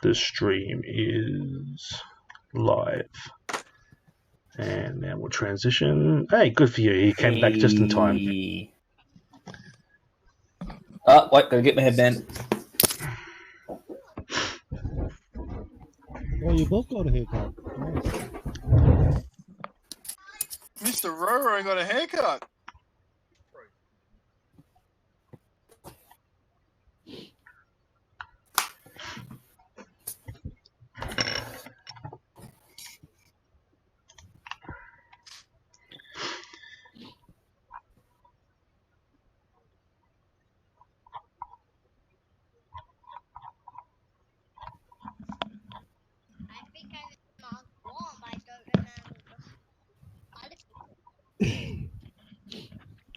The stream is live. And now we'll transition. Hey, good for you. He came back just in time. Oh, wait, gotta get my headband. Oh, you both got a haircut. Nice. Mr. Roro got a haircut.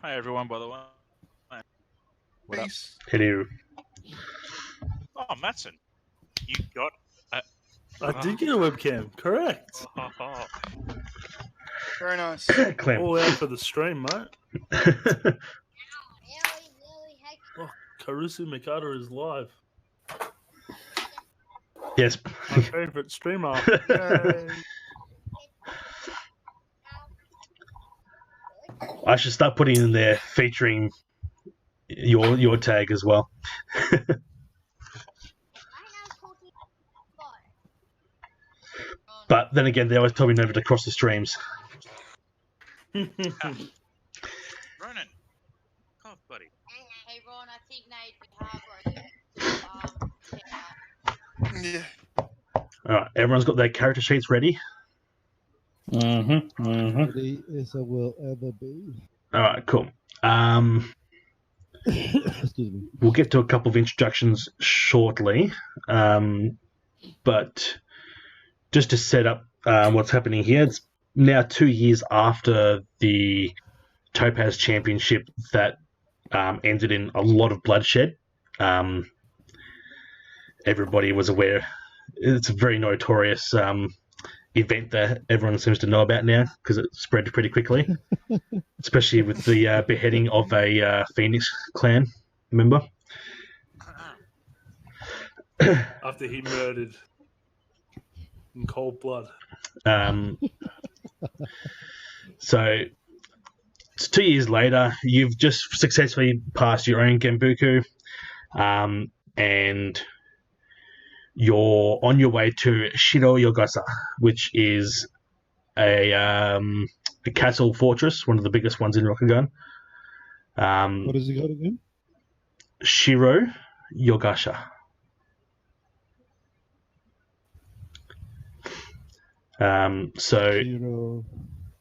Hi everyone, by the way. What up? Peace. Hello. Oh, Matson, you got I did get a webcam, correct. Very nice. Clem. All out for the stream, mate. Oh, Karusu Mikado is live. Yes. My favourite streamer. Yay. I should start putting in there featuring your tag as well. But then again, they always tell me never to cross the streams. Ronan. Oh, buddy. Hey, Ron, I think Nate would Yeah. Alright, everyone's got their character sheets ready. Ready as I will ever be. Alright, cool. Excuse me. We'll get to a couple of introductions shortly. But just to set up what's happening here, it's now 2 years after the Topaz Championship that ended in a lot of bloodshed. Everybody was aware. It's a very notorious event that everyone seems to know about now because it spread pretty quickly, especially with the beheading of a Phoenix clan member. After he murdered in cold blood. So it's 2 years later. You've just successfully passed your own Genbuku, and you're on your way to Shiro Yogasa, which is a castle fortress, one of the biggest ones in Rokugan. What is it called again? Shiro Yogasa. So Zero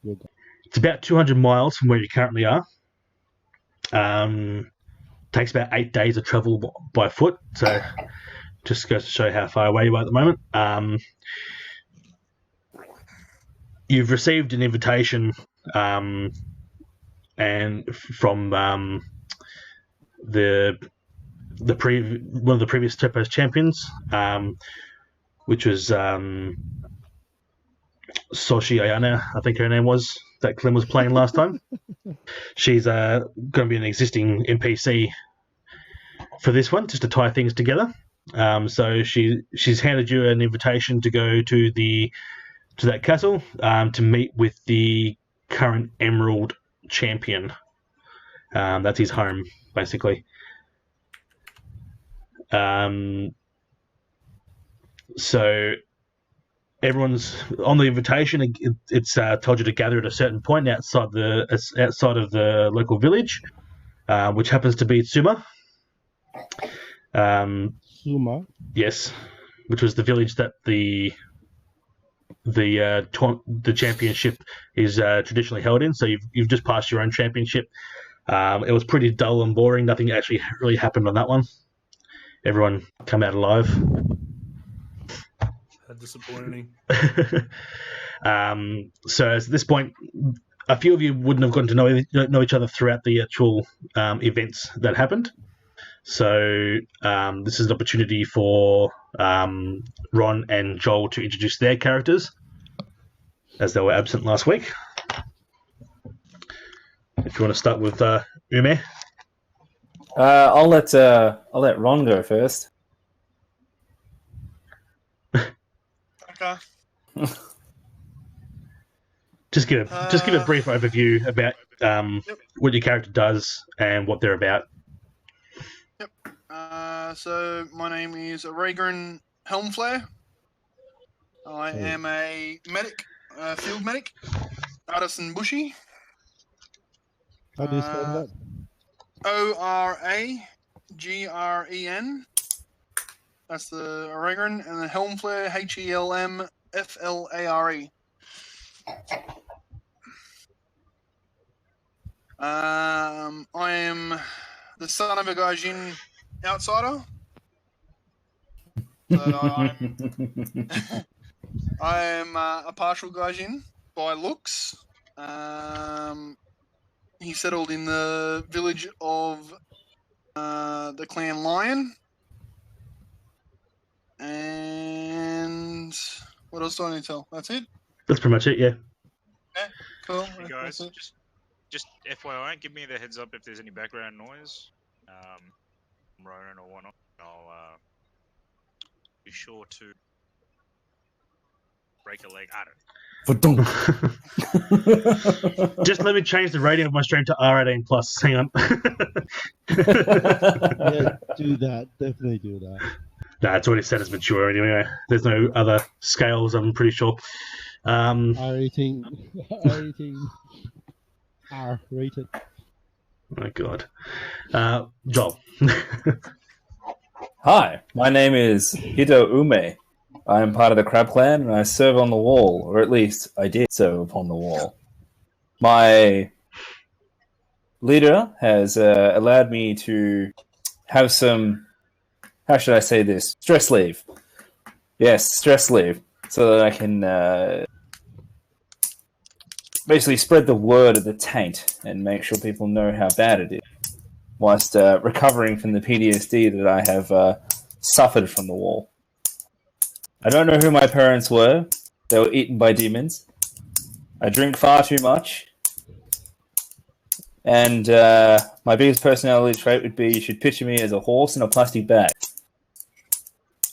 Yoga. it's about 200 miles from where you currently are. Takes about 8 days of travel by foot, so just goes to show how far away you are at the moment. You've received an invitation and from one of the previous Topaz champions, which was Soshi Ayana, I think her name was, that Clem was playing last time. She's going to be an existing NPC for this one, just to tie things together. So she's handed you an invitation to go to that castle to meet with the current Emerald champion. That's his home, basically. So everyone's on the invitation. It's told you to gather at a certain point outside of the local village, which happens to be Tsuma. Suma. Yes, which was the village that the championship is traditionally held in. So you've just passed your own championship. It was pretty dull and boring. Nothing actually really happened on that one. Everyone come out alive. How disappointing. So at this point, a few of you wouldn't have gotten to know each other throughout the actual events that happened. So this is an opportunity for Ron and Joel to introduce their characters, as they were absent last week. If you want to start with Ume. I'll let Ron go first. Okay. Just give a brief overview about what your character does and what they're about. So my name is Ragran Helmflare. I am a medic, field medic, Artisan Bushy. How do you spell that? Oragren. That's the Ragran, and then Helmflare, Helmflare. I am the son of a Gaijin outsider. So I am a partial Gaijin by looks. He settled in the village of the clan Lion. And what else do I need to tell? That's it? That's pretty much it, yeah. Yeah, cool. Hey That's guys, it. just FYI, give me the heads up if there's any background noise. Ronan or whatnot. I'll be sure to break a leg. I don't. Just let me change the rating of my stream to R18 plus. Hang on. Yeah, do that. Definitely do that. Nah, it's already set as mature anyway. There's no other scales, I'm pretty sure. R18. R rated. Oh god. Joel. Hi, my name is Hito Ume. I am part of the Crab Clan, and I serve on the wall, or at least I did serve upon the wall. My leader has allowed me to have some, how should I say this, stress leave. Yes, stress leave, so that I can basically spread the word of the taint and make sure people know how bad it is, whilst recovering from the PTSD that I have suffered from the wall. I don't know who my parents were. They were eaten by demons. I drink far too much. And my biggest personality trait would be you should picture me as a horse in a plastic bag.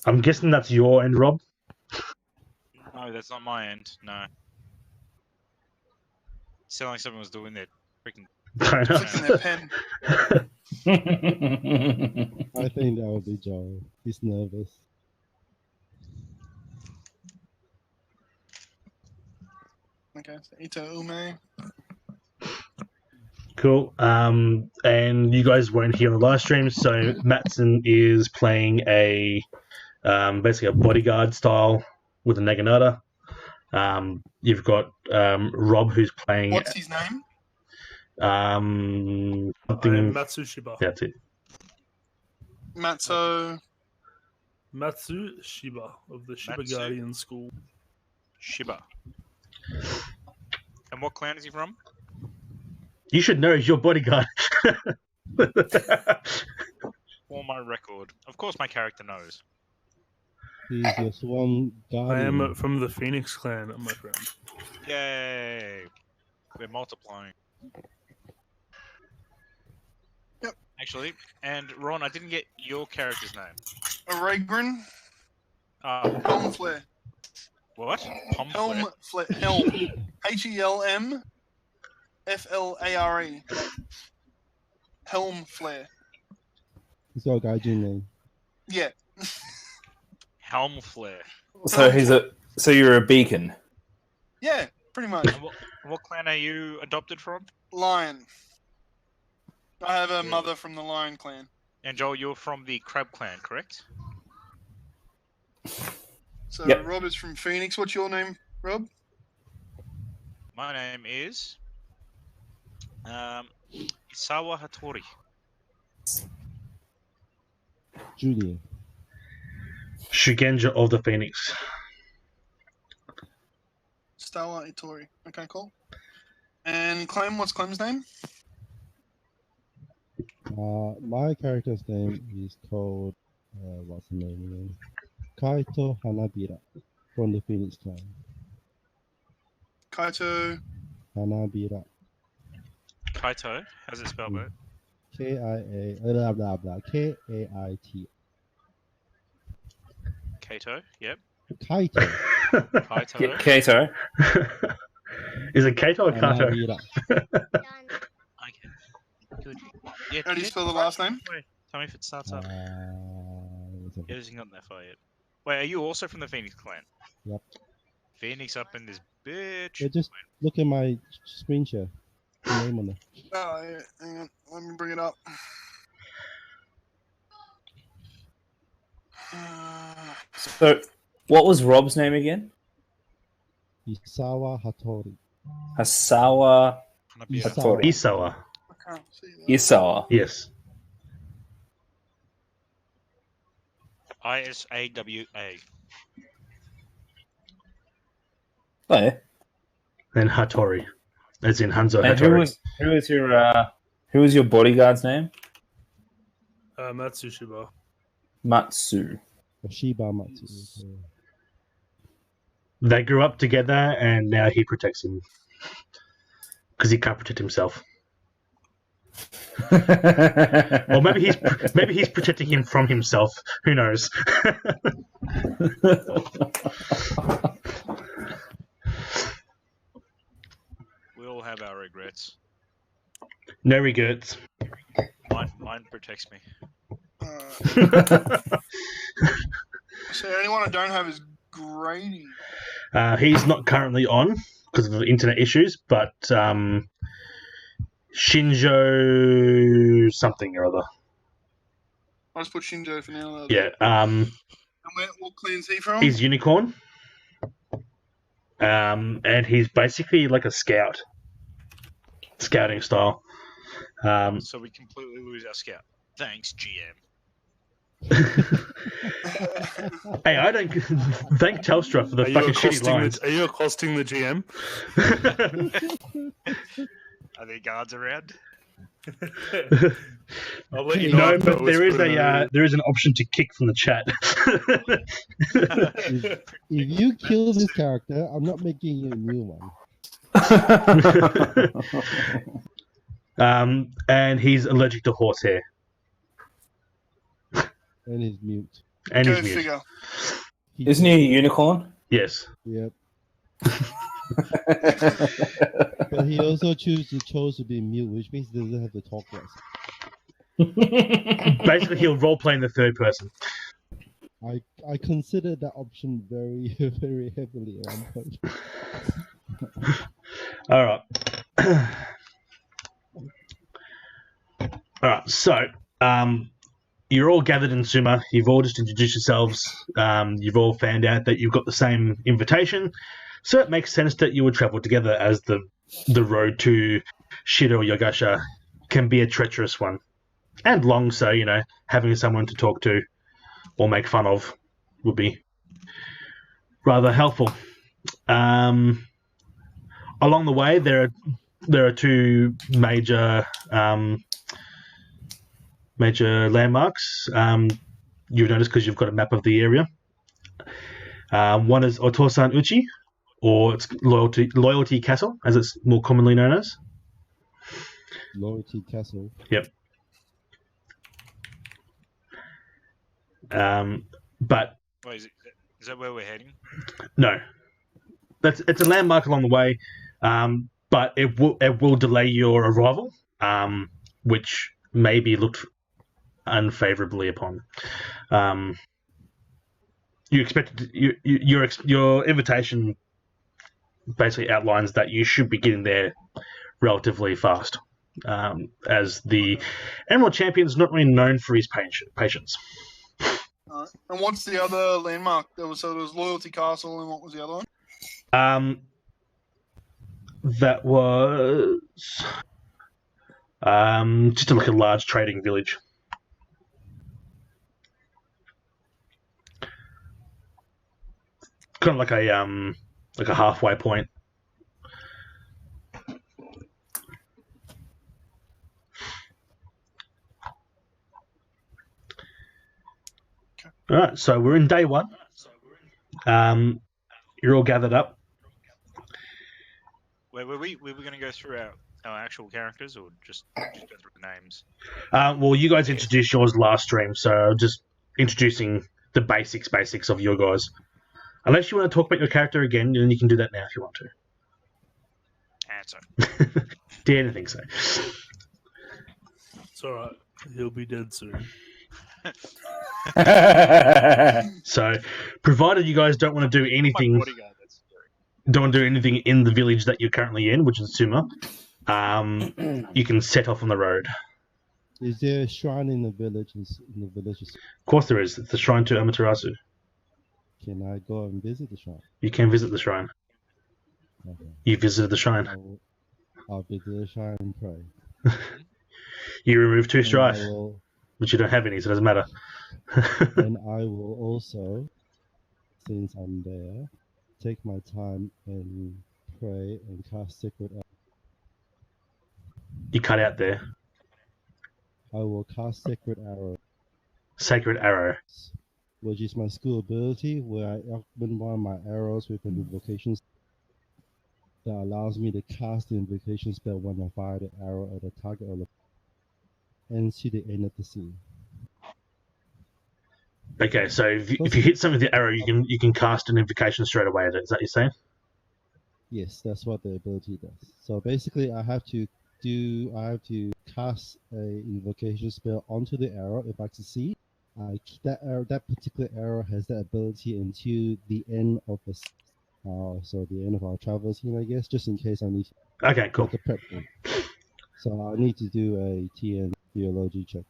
I'm guessing that's your end, Rob. No, that's not my end. No. Sound like someone was doing their freaking. Flicking their pen. I think that would be Joel. He's nervous. Okay, so Ito Ume. Cool. And you guys weren't here on the live stream, so Matson is playing a basically a bodyguard style with a Naginata. You've got Rob who's playing. What's his name? I am Something. Matsushiba. That's it. Matsu. Matsushiba of the Shiba Matsu. Guardian School. Shiba. And what clan is he from? You should know he's your bodyguard. For my record. Of course my character knows. He's your swan I guardian. am from the Phoenix clan, my friend. Yay! We're multiplying. Yep. Actually, and Ron, I didn't get your character's name. Ragran. Helmflare. What? Helmflare. Helm. Helmflare. Helmflare. He's got a gaijin name. Yeah. Helm Flare. So you're a beacon. Yeah, pretty much. And what clan are you adopted from? Lion. I have a mother from the Lion clan. And Joel, you're from the Crab clan, correct? So Yep. Rob is from Phoenix. What's your name, Rob? My name is Isawa Hattori. Julian. Shugenja of the Phoenix. Stawa Itori. Okay, cool. And Clem, what's Clem's name? My character's name is called what's the name again? Kaito Hanabira from the Phoenix clan. Kaito. Hanabira. Kaito. How's it spelled, mate? Kia blah blah blah Kaiti. Kaito. Yep. Kaito Kaito. Kato. Is it Kato or Kato? Hanabira. Okay. Good. Yeah. How do you spell the last name? Wait, tell me if it starts up. It's It hasn't gotten that far yet. Wait, are you also from the Phoenix clan? Yep. Phoenix up in this bitch. Yeah, just look at my screen share. The name on it. Oh, yeah. Hang on. Let me bring it up. So, what was Rob's name again? Isawa Hattori. Hasawa Hanabira. Isawa. Isawa. I can't see that. Isawa. Yes. ISAWA. Oh, yeah. And Hattori. As in Hanzo And Hattori. who was your bodyguard's name? Matsushiba. Matsu. Or Shiba Matsu. So, They grew up together and now he protects him. Because he can't protect himself. Or maybe he's protecting him from himself. Who knows? We all have our regrets. No regrets. Mine protects me. So the only one I don't have is Grady. He's not currently on because of the internet issues, but Shinjo something or other. I'll just put Shinjo for now. Yeah. And what clan's he from? He's unicorn. And he's basically like a scout. Scouting style. So we completely lose our scout. Thanks, GM. Hey, I don't thank Telstra for the fucking shitty lines. Are you accosting the GM? Are there guards around? I'll let you know. No, if but I there is whisper there is an option to kick from the chat. if you kill this character, I'm not making you a new one. And he's allergic to horsehair. And he's mute. And Go he's mute. figure. Isn't he a unicorn? Yes. Yep. But he also chose to be mute, which means he doesn't have to talk less. Basically, he'll role play in the third person. I considered that option very very heavily at one point. All right. All right. So, you're all gathered in Suma. You've all just introduced yourselves. You've all found out that you've got the same invitation. So it makes sense that you would travel together, as the road to Shiro Yagasha can be a treacherous one. And long, so, having someone to talk to or make fun of would be rather helpful. Along the way, there are two major landmarks. You've noticed because you've got a map of the area. One is Otosan Uchi, or it's Loyalty Castle, as it's more commonly known as. Loyalty Castle. Yep. But Wait, is that where we're heading? no, it's a landmark along the way, but it will delay your arrival, which may be looked unfavorably upon. You expected your invitation basically outlines that you should be getting there relatively fast, as the Emerald Champion is not really known for his patience. Alright. And what's the other landmark? There was Loyalty Castle, and what was the other one? That was just like a large trading village. Kind of like a halfway point. All right, so we're in day one. You're all gathered up. Wait, were we going to go through our actual characters, or just go through the names? Well, you guys introduced yours last stream, so just introducing the basics of your guys. Unless you want to talk about your character again, then you can do that now if you want to. Answer. Dare to think so. It's alright. He'll be dead soon. So, provided you guys don't want to do My anything, bodyguard, that's scary. don't want to do anything in the village that you're currently in, which is Suma, you can set off on the road. Is there a shrine in the village? Of course there is. It's the shrine to Amaterasu. Can I go and visit the shrine? You can visit the shrine. Okay. You visited the shrine. I'll visit the shrine and pray. You remove 2 And strife, I will, but you don't have any, so it doesn't matter. and I will also, since I'm there, take my time and pray and cast sacred arrows. You cut out there. I will cast sacred arrows, Sacred arrow. which is my skill ability, where I open one of my arrows with an invocation that allows me to cast the invocation spell when I fire the arrow at the target of the and see the end of the scene. Okay, so if you hit something with the arrow, you can cast an invocation straight away at it. Is that what you're saying? Yes, that's what the ability does. So basically, I have to cast a invocation spell onto the arrow. If I succeed, that particular arrow has that ability until the end of the so the end of our travel scene, I guess, just in case I need to Okay, cool. make a prep room. So I need to do a TN theology check.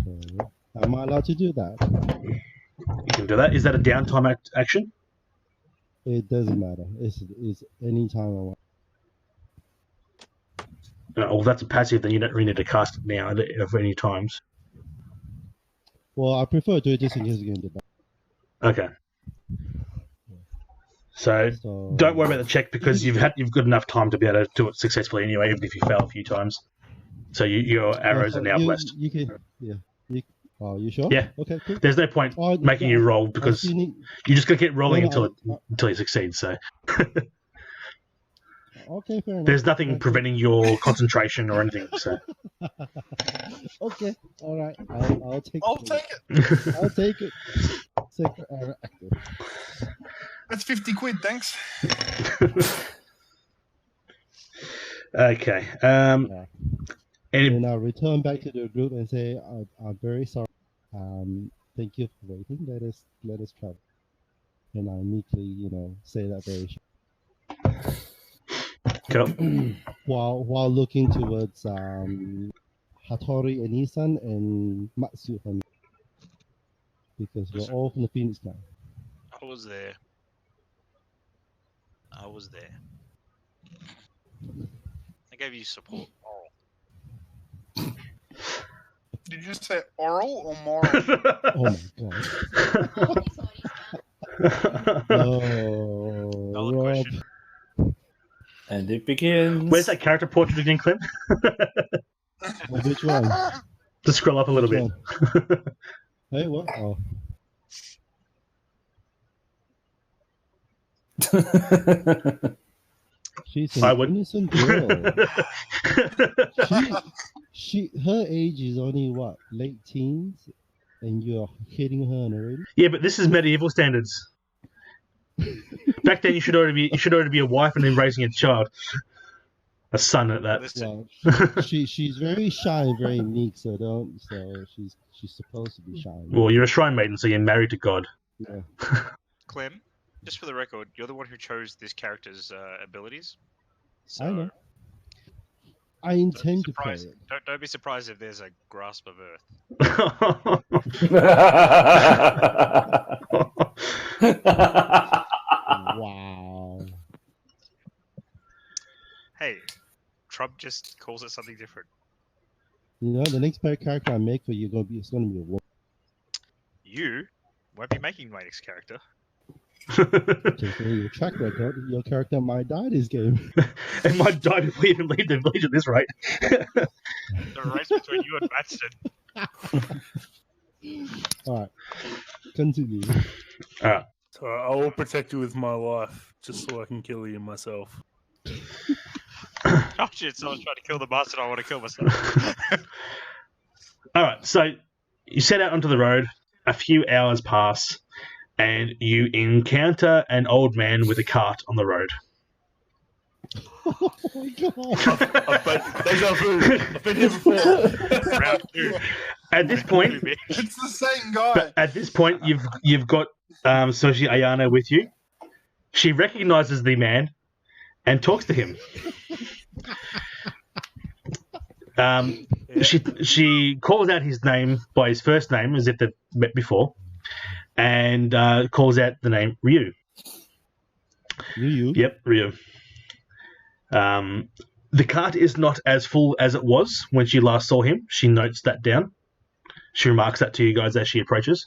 So, am I allowed to do that? You can do that. Is that a downtime action? It doesn't matter. It's any time I want. Well, that's a passive, then you don't really need to cast it now for any times. Well, I prefer to do it just in case you can do that. Okay. So don't worry about the check because you've got enough time to be able to do it successfully anyway, even if you fail a few times. So your arrows are now blessed. You can, yeah. You sure? Yeah. Okay, cool. There's no point making you roll because you're just going to keep rolling until you succeed. So okay, fair enough. there's nothing preventing your concentration or anything. So okay, all right. I'll take. I'll take it. I'll take it. Sacred arrow active. That's 50 quid, thanks. okay. Yeah. Any, And I'll return back to the group and say, I'm very sorry. Thank you for waiting. Let us travel. And I immediately, say that very short. cool. While looking towards Hattori and Isan and Matsu for me. Because we're all from the Phoenix now. I was there. I gave you support. Oral. Did you just say oral or moral? Oh my god. Oh, Valid Rob. question. And it begins. Where's that character portrait again, Clem? Which one? Just scroll up a little bit. Hey, what? Oh. She's I an would. innocent girl. Her age is only what, late teens, and you're hitting her already. Yeah, but this is medieval standards. Back then, you should already be a wife and then raising a child, a son at that. Listen, Well, she's very shy and very meek, so she's supposed to be shy. Well, you're a shrine maiden, so you're married to God. Yeah. Clem, just for the record, you're the one who chose this character's abilities. So I know. I intend to play surprised- it. Don't be surprised if there's a grasp of earth. Wow. Hey, Trump just calls it something different. The next character I make for you it's gonna be a woman. You won't be making my next character. Just your track record, your character might die this game. It might die before you even leave the village at this rate. The race between you and Matson. Alright. Continue. Alright. So I will protect you with my life, just so I can kill you myself. Oh shit, someone's trying to kill the bastard, I want to kill myself. Alright, so you set out onto the road. a few hours pass, and you encounter an old man with a cart on the road. Oh my god! I've been, deja vu. I've been here before. Round 2. At this point, It's the same guy. but at this point, you've got Soshi Ayana with you. She recognizes the man and talks to him. She calls out his name by his first name as if they've met before, and calls out the name Ryu. Ryu? Yep, Ryu. The cart is not as full as it was when she last saw him. She notes that down. She remarks that to you guys as she approaches.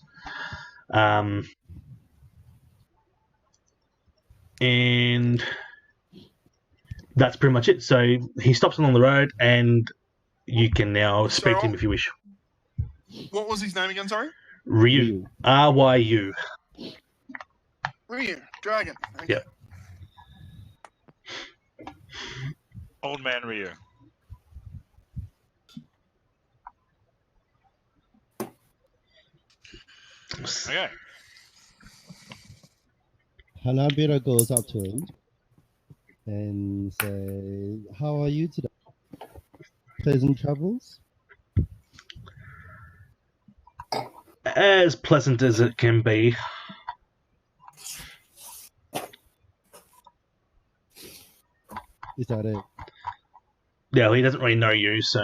And that's pretty much it. So he stops along the road, and you can now speak to him if you wish. What was his name again? Sorry. Ryu. R-Y-U. Ryu. Dragon. Okay. Yep. Old man Ryu. Okay. Hanabira goes up to him and say, "How are you today? Pleasant travels?" As pleasant as it can be. Is that it? Yeah, he doesn't really know you, so...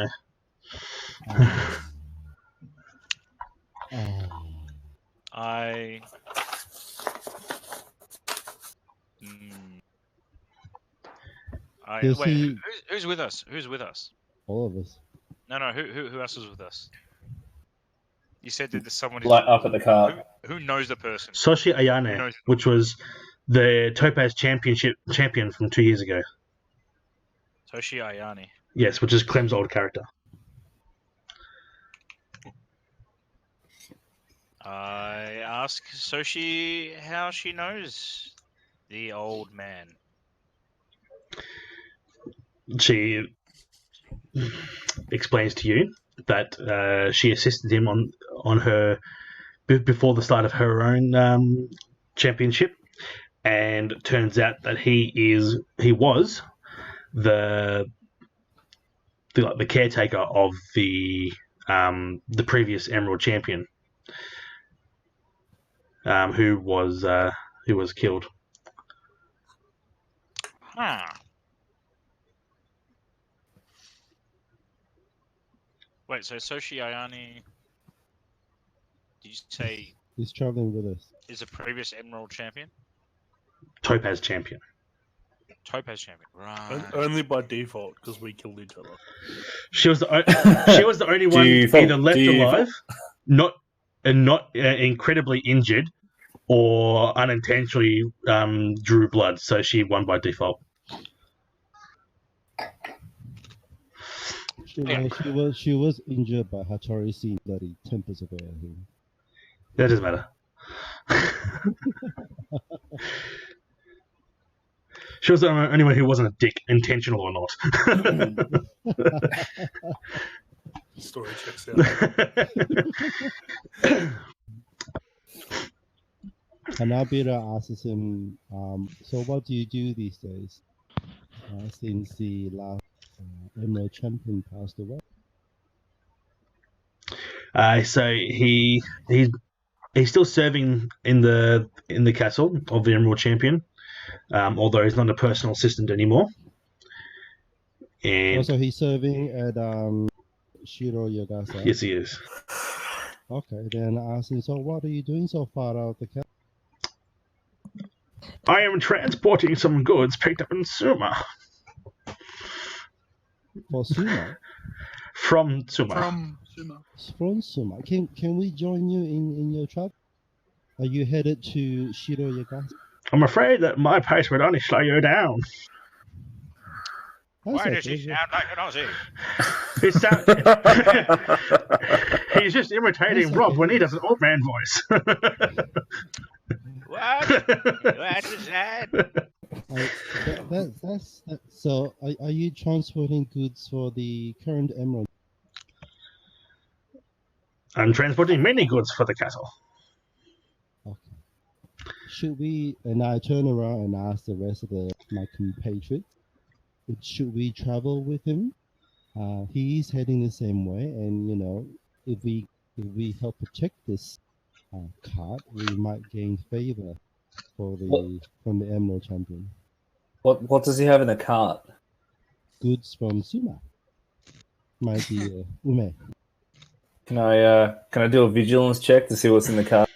Oh. I. Does Wait, he- who's with us? Who's with us? All of us. No, who else is with us? You said that there's someone Like up at the cart. who knows the person. Soshi Ayane, which was the Topaz champion from 2 years ago. Toshi Ayane. Yes, which is Clem's old character. I ask Soshi how she knows the old man. She explains to you that she assisted him on her before the start of her own championship, and it turns out that he was the caretaker of the previous Emerald champion, who was killed. Huh. Wait, so Soshi Ayane, did you say He's traveling with us. is a previous Emerald champion? Topaz champion. Topaz champion, right. Only by default, because we killed each other. She was the only one either left alive, not incredibly injured, or unintentionally drew blood. So she won by default. She was injured by Hattori seeing bloody tempers away at him. That doesn't matter. She was the only one who wasn't a dick, intentional or not. Story checks out. Hanabira asks him, "So what do you do these days? Since the last Emerald champion passed away." So he's still serving in the castle of the Emerald Champion, although he's not a personal assistant anymore. And Also, he's serving at Shiro Yagasa. yes, he is. Okay, then I asked him, "So what are you doing so far out of the castle?" I am transporting some goods picked up in Suma. For Suma. From Suma. From Suma. From Suma. Can we join you in your travel? Are you headed to Shiro Yagasa? I'm afraid that my pace would only slow you down. Why does he sound like an Aussie? He's just imitating Rob when he does an old man voice. What? What is that? So, are you transporting goods for the current Emerald? and transporting many goods for the castle. Okay. Should we? And I turn around and ask the rest of my compatriots, should we travel with him? He's heading the same way, and if we help protect this cart, we might gain favor from the Emerald Champion. What does he have in the cart? Goods from Suma. Might be Ume. Can I do a vigilance check to see what's in the cart?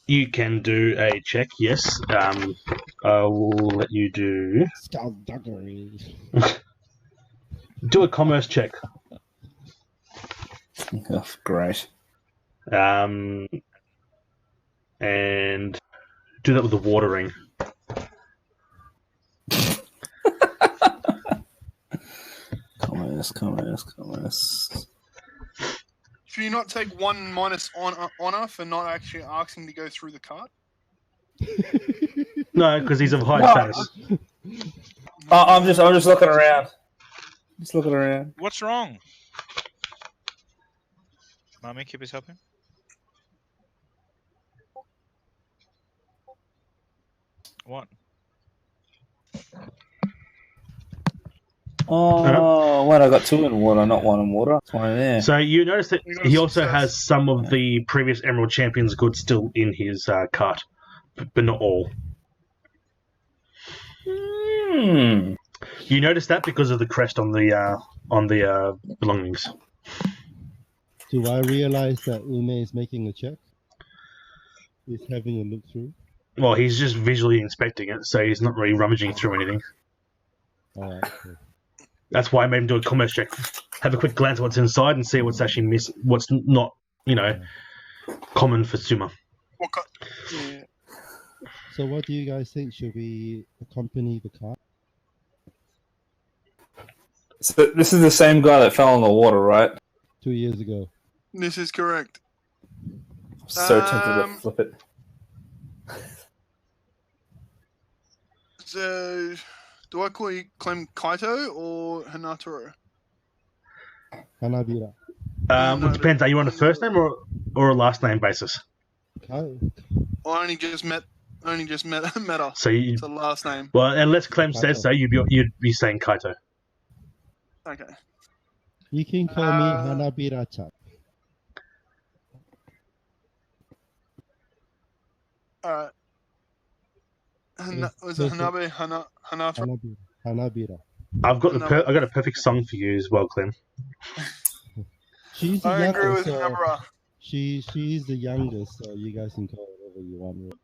You can do a check, yes. I will let you do Skullduggery. a commerce check. Oh, great. And do that with the watering. Commerce. Should you not take 1 minus honor for not actually asking to go through the cart? No, because he's of high status. Oh, I'm just looking around. Just looking around. What's wrong? Mommy, keep us helping. What? Oh, what? I got 2 in water, not 1 in water. That's one in there. So you notice that We got he also success. has some of the previous Emerald Champions goods still in his cart, but not all. Hmm. You notice that because of the crest on the belongings. Do I realize that Ume is making a check? He's having a look through. Well, he's just visually inspecting it, so he's not really rummaging through anything. All right. Cool. That's why I made him do a commerce check. Have a quick glance at what's inside and see what's actually what's not, common for Suma. What yeah. So, what do you guys think? Should we accompany the cart? So this is the same guy that fell in the water, right? 2 years ago. This is correct. So tempted to flip it. So, do I claim Kaito or Hinataro? Hanabira. It depends. Are you on a first name or a last name basis? Kai. I only just met her. So you, It's the last name. well, unless Clem says so, you'd be saying Kaito. Okay. You can call me Hanabira-chan. Alright. Yes, Was it perfect. Hinataro? Hanabira. I've got a perfect song for you as well, Clem. She's the I agree with youngest. So Hinabara. she's the youngest, so you guys can call her whatever you want.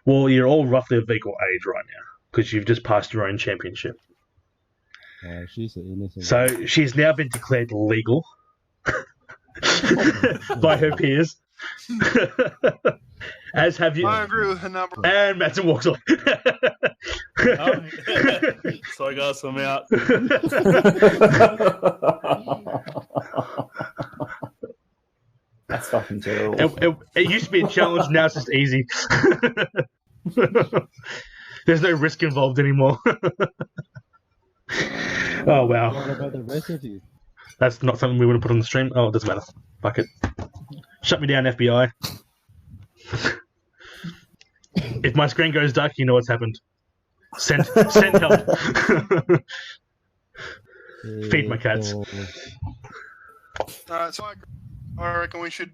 Well, you're all roughly of equal age right now because you've just passed your own championship. She's an innocent. So she's now been declared legal by her peers. As have you. I agree with Hinabara. And Matson walks off. So I got some out. That's fucking terrible. It used to be a challenge, now it's just easy. There's no risk involved anymore. Oh, wow. What about the rest of you? That's not something we want to put on the stream. Oh, it doesn't matter. Fuck it. Shut me down, FBI. If my screen goes dark, you know what's happened. Send help. Feed my cats. Alright, so I reckon we should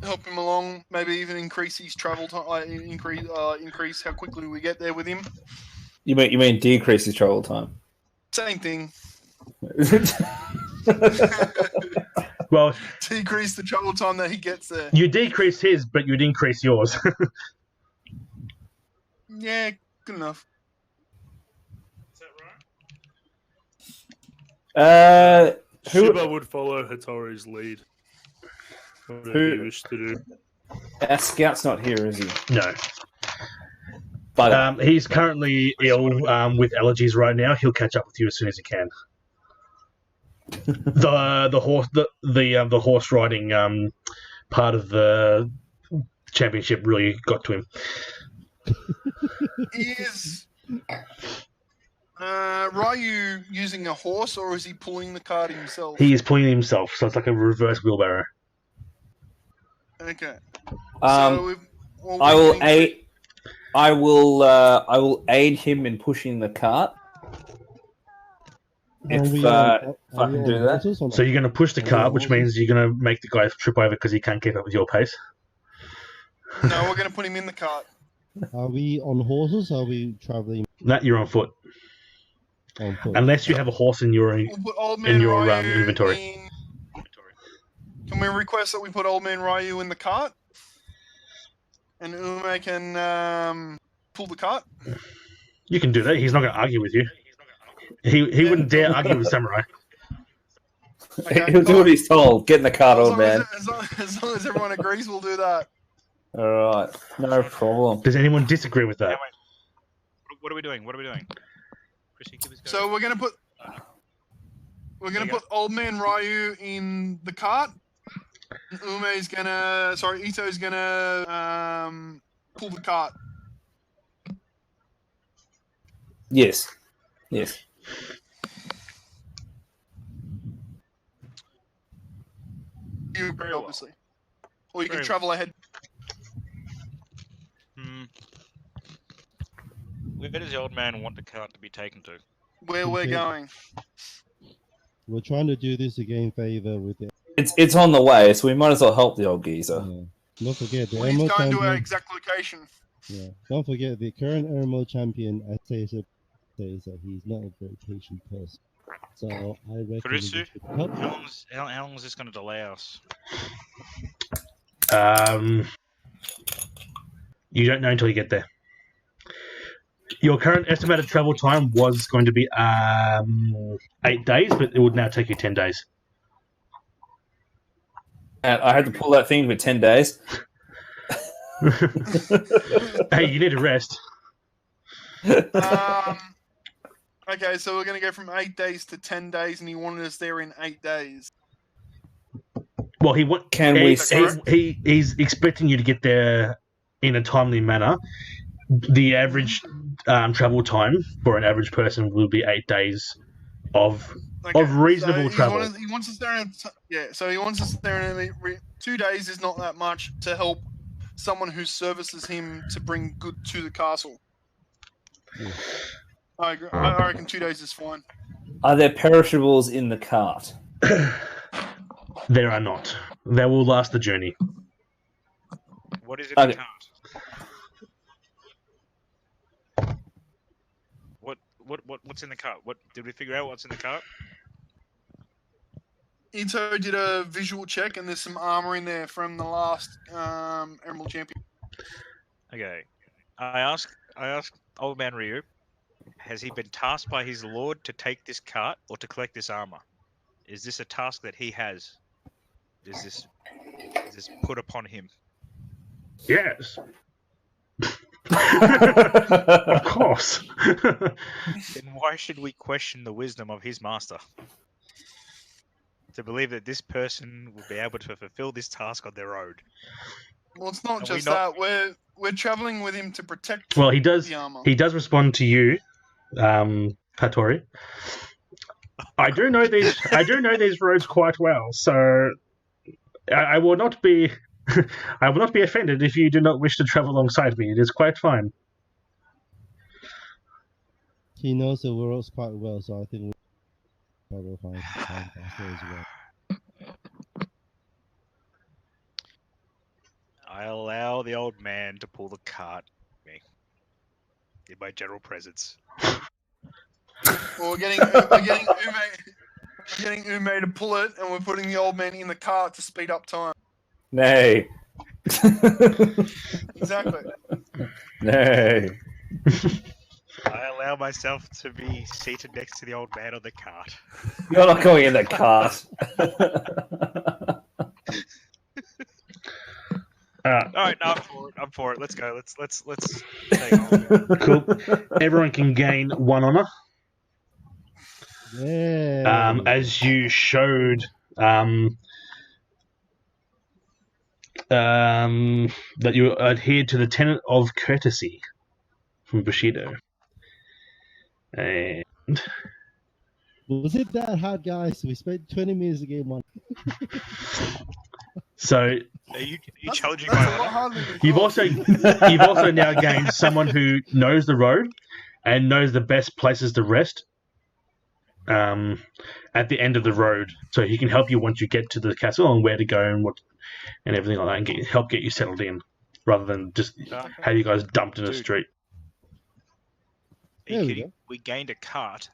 help him along. Maybe even increase his travel time. Increase how quickly we get there with him. You mean decrease his travel time? Same thing. Well, Decrease the travel time that he gets there. you decrease his, but you'd increase yours. Yeah, good enough. Is that right? Who? Shiba would follow Hattori's lead. Whatever you wish to do. Our scout's not here, is he? No. But He's currently ill with allergies right now. He'll catch up with you as soon as he can. The horse riding part of the championship really got to him. Is Ryu using a horse, or is he pulling the cart himself? He is pulling it himself, so it's like a reverse wheelbarrow. Okay. I will aid him in pushing the cart. If I can do that. So you're going to push the cart, which means you're going to make the guy trip over because he can't keep up with your pace. No, we're going to put him in the cart. Are we on horses? Or are we traveling No, you're on foot. on foot? Unless you have a horse in your We'll put Old Man Ryu inventory. Can we request that we put Old Man Ryu in the cart? And Ume can pull the cart? You can do that. He's not going to argue with you. He wouldn't dare argue with Samurai. Okay, He'll do what he's told. Get in the cart, as old long as- man. As long as everyone agrees, we'll do that. All right, no problem. Does anyone disagree with Yeah, that? wait. What are we doing? What are we doing? Chrissy, give us go. So we're gonna put Old Man Ryu in the cart. And Ito's gonna pull the cart. Yes. You agree, obviously. Or you can Very travel ahead. Where does the old man want the cart to be taken to? Where we're Okay. going. We're trying to do this to gain favor with the. It's on the way, so we might as well help the old geezer. Don't forget the Well, he's Emerald going to our champion. exact location. Yeah, don't forget the current Emerald champion. I say says that he's not a very patient person. So I reckon we Kurohasu, should help. how long is this going to delay us? You don't know until you get there. Your current estimated travel time was going to be 8 days, but it would now take you 10 days. And I had to pull that thing for 10 days. Hey, you need a rest. Okay, so we're going to go from 8 days to 10 days, and he wanted us there in 8 days. Well, he's expecting you to get there in a timely manner. The average travel time for an average person will be 8 days of reasonable travel. He wants us there in so he wants us there in 2 days is not that much to help someone who services him to bring good to the castle. Yeah. I agree. I reckon 2 days is fine. Are there perishables in the cart? There are not. They will last the journey. What is in the cart? What's in the cart? What did we figure out? What's in the cart? Ito did a visual check, and there's some armor in there from the last Emerald Champion. Okay, I asked Old Man Ryu, has he been tasked by his lord to take this cart or to collect this armor? Is this a task that he has? Is this put upon him? Yes. Of course. Then why should we question the wisdom of his master? To believe that this person will be able to fulfill this task on their own. Well, it's not Are just we not- that. We're traveling with him to protect Well, he does. the armor. He does respond to you, Hattori. I do know these roads quite well, so I will not be. I will not be offended if you do not wish to travel alongside me. It is quite fine. He knows the worlds quite well, so I think we probably find time faster as well. I allow the old man to pull the cart with me in my general presence. Well, we're getting Ume to pull it, and we're putting the old man in the cart to speed up time. Nay. Exactly. Nay. I allow myself to be seated next to the old man on the cart. You're not going in the cart. All right, no, I'm for it. Let's go. Let's take on. Cool. Everyone can gain 1 honor. Yeah. As you showed that you adhered to the tenet of courtesy from Bushido. Was it that hard, guys? We spent 20 minutes to game one. So Are you That's, challenging that's my a lot honor? harder than you you've thought. also now gained someone who knows the road and knows the best places to rest at the end of the road, so he can help you once you get to the castle and where to go and what and everything like that, and help get you settled in, rather than just have you guys dumped in a Dude. street. Are you There we kidding? go. We gained a cart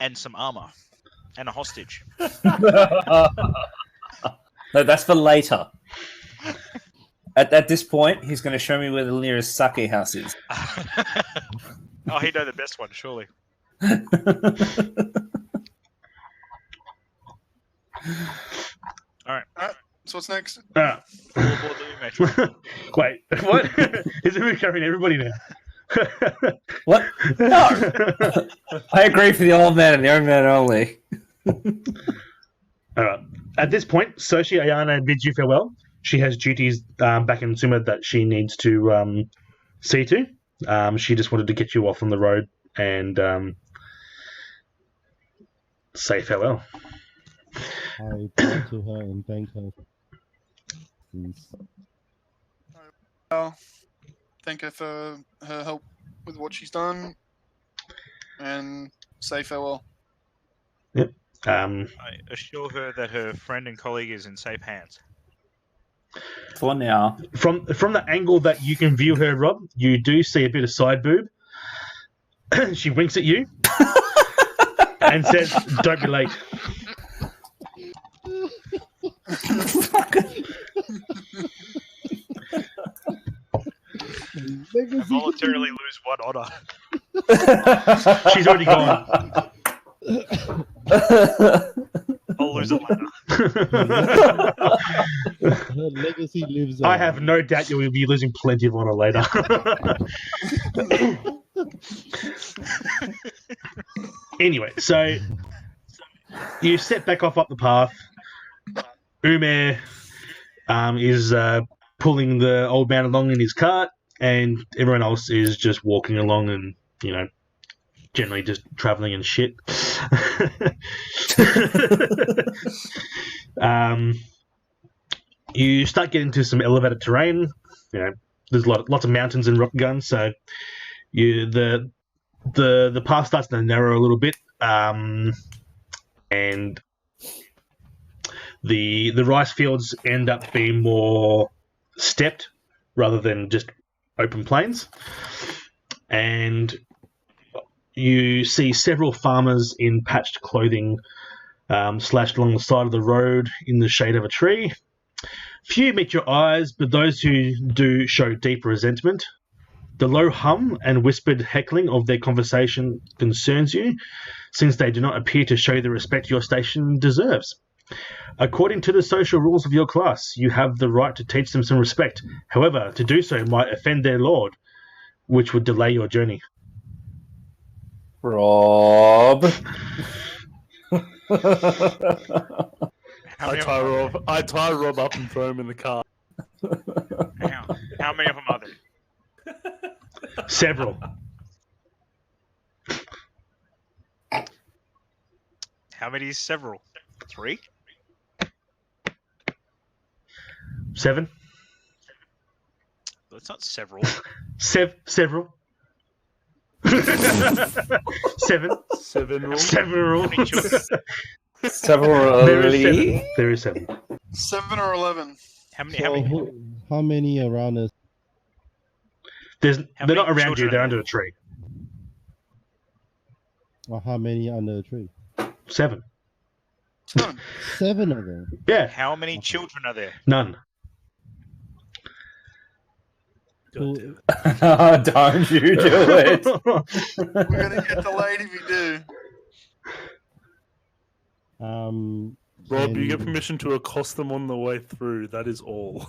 and some armor and a hostage. No, that's for later. At this point, he's going to show me where the nearest sake house is. Oh, he'd know the best one, surely. All right. So what's next? All aboard the Ume. Wait, what? Is it covering everybody now? What? No. I agree for the old man and the old man only. All right. At this point, Soshi Ayana bids you farewell. She has duties back in Suma that she needs to see to. She just wanted to get you off on the road and say farewell. I bow to her and thank her. Please. Well, thank her for her help with what she's done, and say farewell. Um, I assure her that her friend and colleague is in safe hands. For now. from the angle that you can view her, Rob, you do see a bit of side boob. She winks at you and says, "Don't be late." I voluntarily lose one honor. She's already gone. I'll lose it later. Her legacy lives on. I have no doubt you will be losing plenty of honor later. Anyway, so you set back off up the path. Ume is pulling the old man along in his cart, and everyone else is just walking along and, generally just traveling and shit. You start getting to some elevated terrain. There's lots of mountains and rock guns, so the path starts to narrow a little bit, and the rice fields end up being more stepped rather than just open plains, and you see several farmers in patched clothing slashed along the side of the road in the shade of a tree. Few meet your eyes, but those who do show deep resentment. The low hum and whispered heckling of their conversation concerns you, since they do not appear to show the respect your station deserves. According to the social rules of your class, you have the right to teach them some respect. However, to do so might offend their lord, which would delay your journey. Rob. How I many, tie of them Rob. I tie Rob up and throw him in the car. how many of them are there? Several. How many is several? 3? 7. That's not several. Several. 7. Several. Several. How many children? Severally. There is 7. 7 or 11. How many? So How many? how many around us? They're many not around you, children they're are under there? a tree. Or how many under the tree? 7. 7. 7 of them. Yeah, How many children are there? none. Who- No, don't you do it. We're gonna get delayed if you do. Rob, you get and- permission to accost them on the way through. That is all.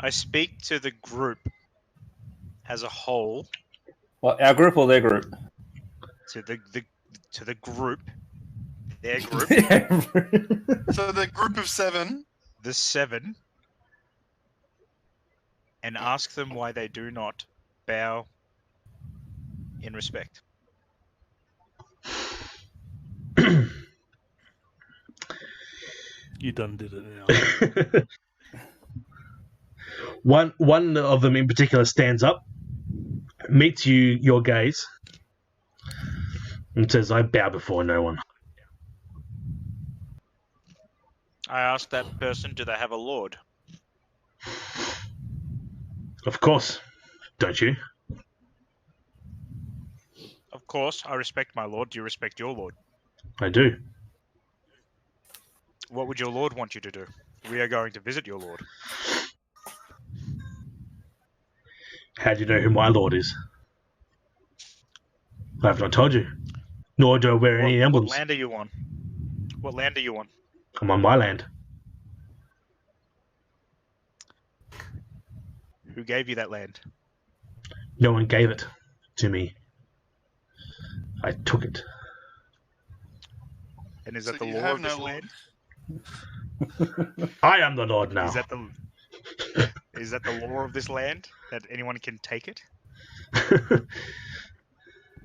I speak to the group as a whole. What, our group or their group? To the group, their group, So the group of 7. the 7, and ask them why they do not bow in respect. You done did it now. One of them in particular stands up, meets your gaze, and says, "I bow before no one." I asked that person, do they have a lord? Of course, don't you? Of course, I respect my lord. Do you respect your lord? I do. What would your lord want you to do? We are going to visit your lord. How do you know who my lord is? I have not told you. Nor do I wear any What emblems. land are you on? What land are you on? I'm on my land. Who gave you that land? No one gave it to me. I took it. And is So that the you law have of this no land? I am the lord now. Is that the law of this land that anyone can take it?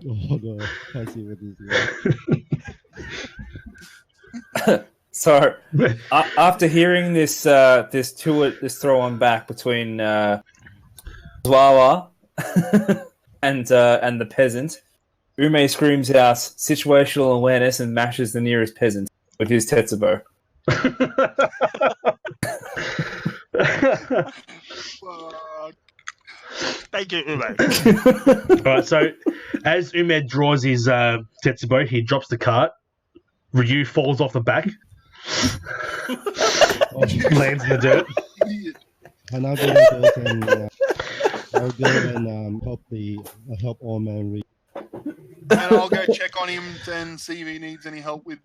Oh no, I see what this is. So after hearing this throw on back between Zwawa and the peasant, Ume screams out situational awareness and mashes the nearest peasant with his tetsubo. Fuck. Thank you, Ume. Alright, so as Umed draws his Tetsubo, he drops the cart. Ryu falls off the back, lands in the dirt. Idiot. And I'll go and help All Man Reed. And I'll go check on him and see if he needs any help with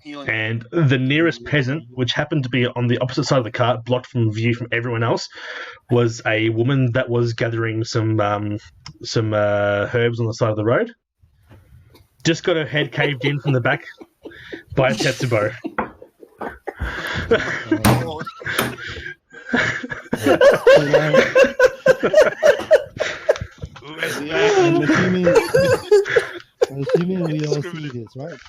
healing. And the nearest peasant, which happened to be on the opposite side of the cart, blocked from view from everyone else, was a woman that was gathering some herbs on the side of the road. Just got her head caved in from the back by a Tetsubo. Oh, Ume's I'm back. assuming we all see this, right?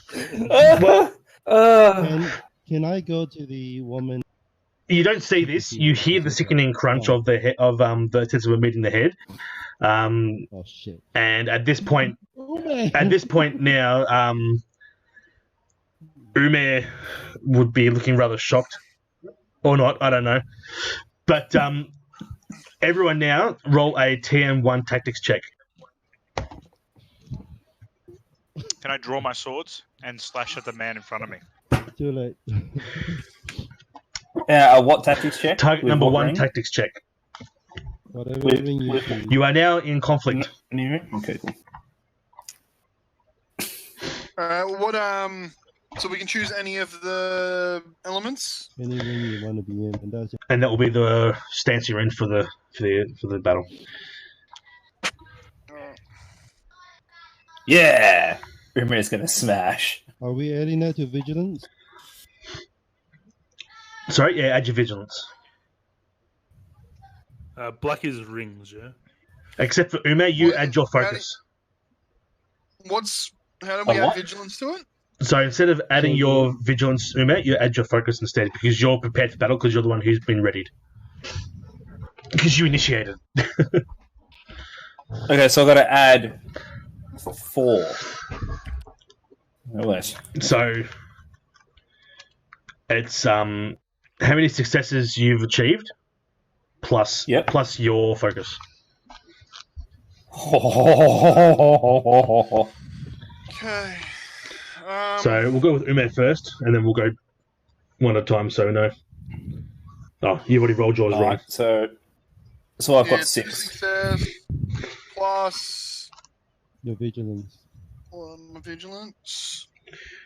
Can I go to the woman? You don't see this. You hear the sickening crunch of the the Tetsubo meeting the head. Oh shit! And at this point, Oh man! now, Ume would be looking rather shocked, or not. I don't know. But everyone now roll a TM1 tactics check. Can I draw my swords and slash at the man in front of me? Too late. What tactics check? Target With number what 1 ring? tactics check. Whatever With- ring you with- choose. You are now in conflict. Any ring? Okay, cool. what so we can choose any of the elements. Any ring you want to be in, and that's And that will be the stance you're in for the battle. Yeah! Ume is gonna smash. Are we adding that to vigilance? Sorry, yeah, add your vigilance. Black is rings, yeah? Except for Ume, you Well, add your how do- focus. How do we A add what? vigilance to it? So instead of adding So your vigilance, Ume, you add your focus instead because you're prepared for battle because you're the one who's been readied. Because you initiated. Okay, so I've got to add 4. No less. So it's how many successes you've achieved plus Yep. plus your focus. Okay. So we'll go with Ume first, and then we'll go one at a time so we know. Oh, you've already rolled yours wrong. Alright, so I've got yeah, 6. Success plus Your vigilance. 1 vigilance,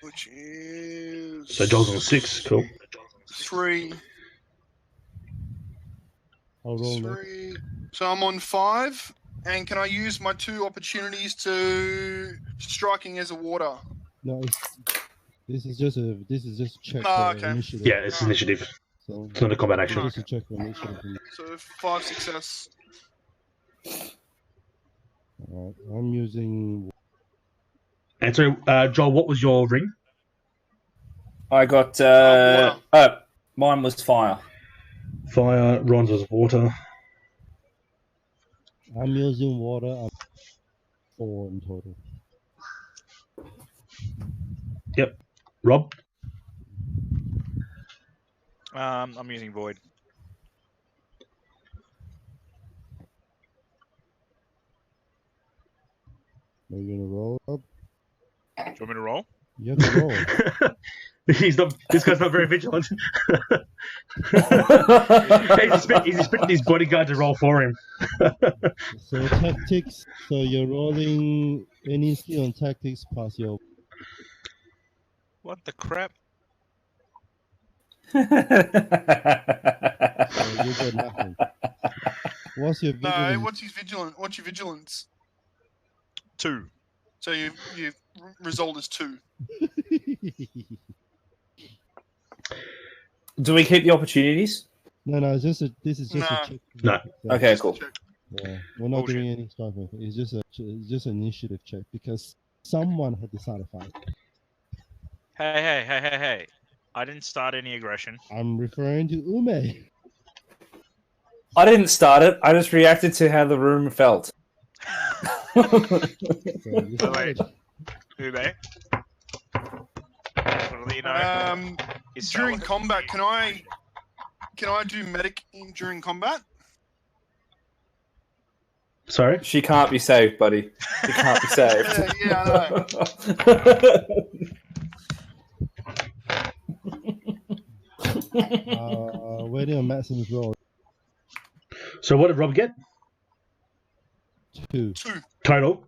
which is So Joel's on 6, cool. 3. I'll roll now. 3. So I'm on 5. And can I use my 2 opportunities to striking as a water? No, this is just a check Oh, for okay. initiative. Yeah, it's initiative. So It's not a combat action. just a check for initiative. So 5 success. Alright, I'm using. And so, Joel, what was your ring? I got. Water. Oh, mine was fire. Fire. Ron's was water. I'm using water. I'm 4 in total. Yep. Rob? I'm using void. Are you gonna roll up? Do you want me to roll? You have to roll. He's not. This guy's not very vigilant. He's expecting his bodyguard to roll for him. So tactics. So you're rolling any skill on tactics plus your. What the crap? So you get nothing. What's your No, vigilance? what's his vigilant? What's your vigilance? 2. So you result is 2. Do we keep the opportunities? No, it's just a. This is just Nah. a check. No. Yeah. Okay, cool. Yeah, we're not Bullshit. doing any stuff. It's just an initiative check because someone had decided fight. Hey. I didn't start any aggression. I'm referring to Ume. I didn't start it. I just reacted to how the room felt. So you Oh, wait. started. Ube? Just want to let you know. It's During Salad. combat, can I do medic during combat? Sorry? She can't be saved, buddy. She can't be saved. Yeah, I know. Waiting on Matson's roll. So what did Rob get? 2. 2 Total?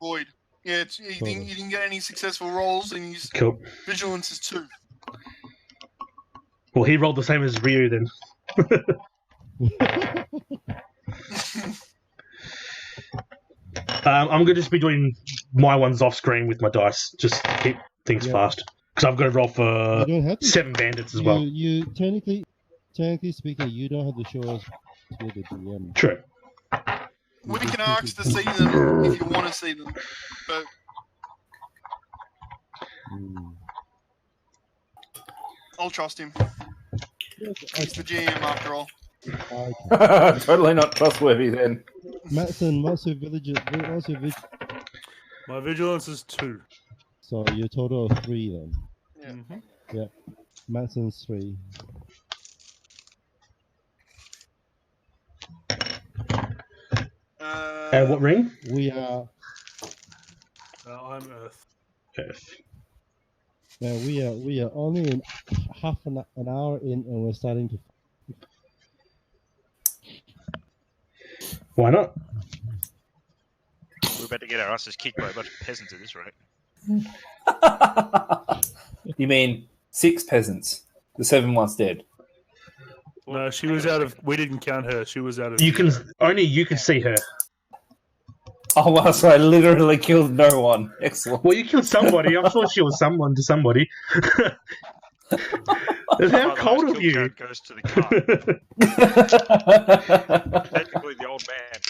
void. Yeah, you didn't get any successful rolls, and his Cool. vigilance is 2. Well, he rolled the same as Ryu then. I'm going to just be doing my ones off screen with my dice, just to keep things Yeah. fast. Because I've got to roll for You don't have to. 7 bandits as well. You technically speaking, you don't have to show us to the DM. True. We can ask to see them if you want to see them, but Mm. I'll trust him. Okay. He's the GM after all. Okay. Totally not trustworthy then. Matson, what's your village? What's your village? My vigilance is 2. So your total of 3 then. Yeah. Mm-hmm. Matson's 3. And what ring? We are I'm Earth. Earth. now we are only in half an hour in, and we're starting to. Why not? We're about to get our asses kicked by a bunch of peasants at this rate. You mean 6 peasants? The 7 one's dead. No, she was out of. We didn't count her. She was out of. You can only you can see her. Oh wow, so I literally killed no one. Excellent. Well, you killed somebody. I'm sure she was someone to somebody. How cold of you? Goes to the car. Technically, the old man.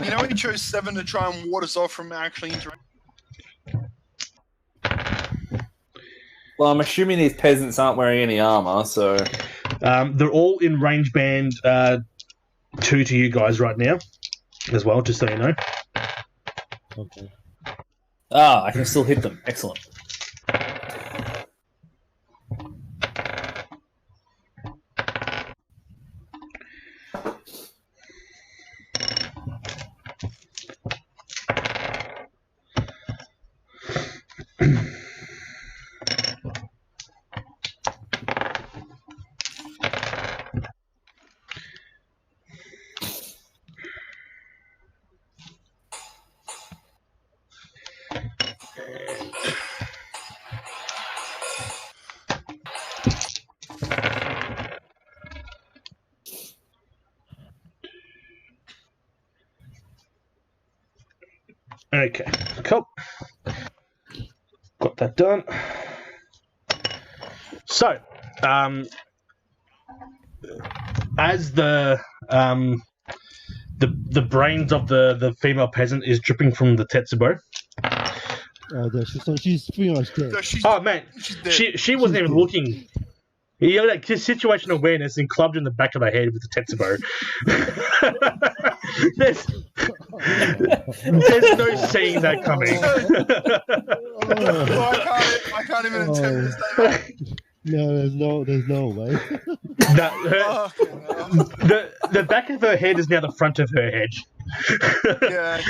You know, he chose 7 to try and ward us off from actually interacting. Well, I'm assuming these peasants aren't wearing any armor, so They're all in range band 2 to you guys right now, as well. Just so you know. Okay. I can still hit them. Excellent. Okay, cool. Got that done. So, as the brains of the female peasant is dripping from the Tetsubo. So she's pretty much dead. So she's, Oh man, she's dead. she wasn't even looking. You know, like situational awareness and clubbed in the back of the head with the Tetsubo. there's no seeing that coming. I can't even attempt to stay back. No, there's no way. The back of her head is now the front of her head. Yeah.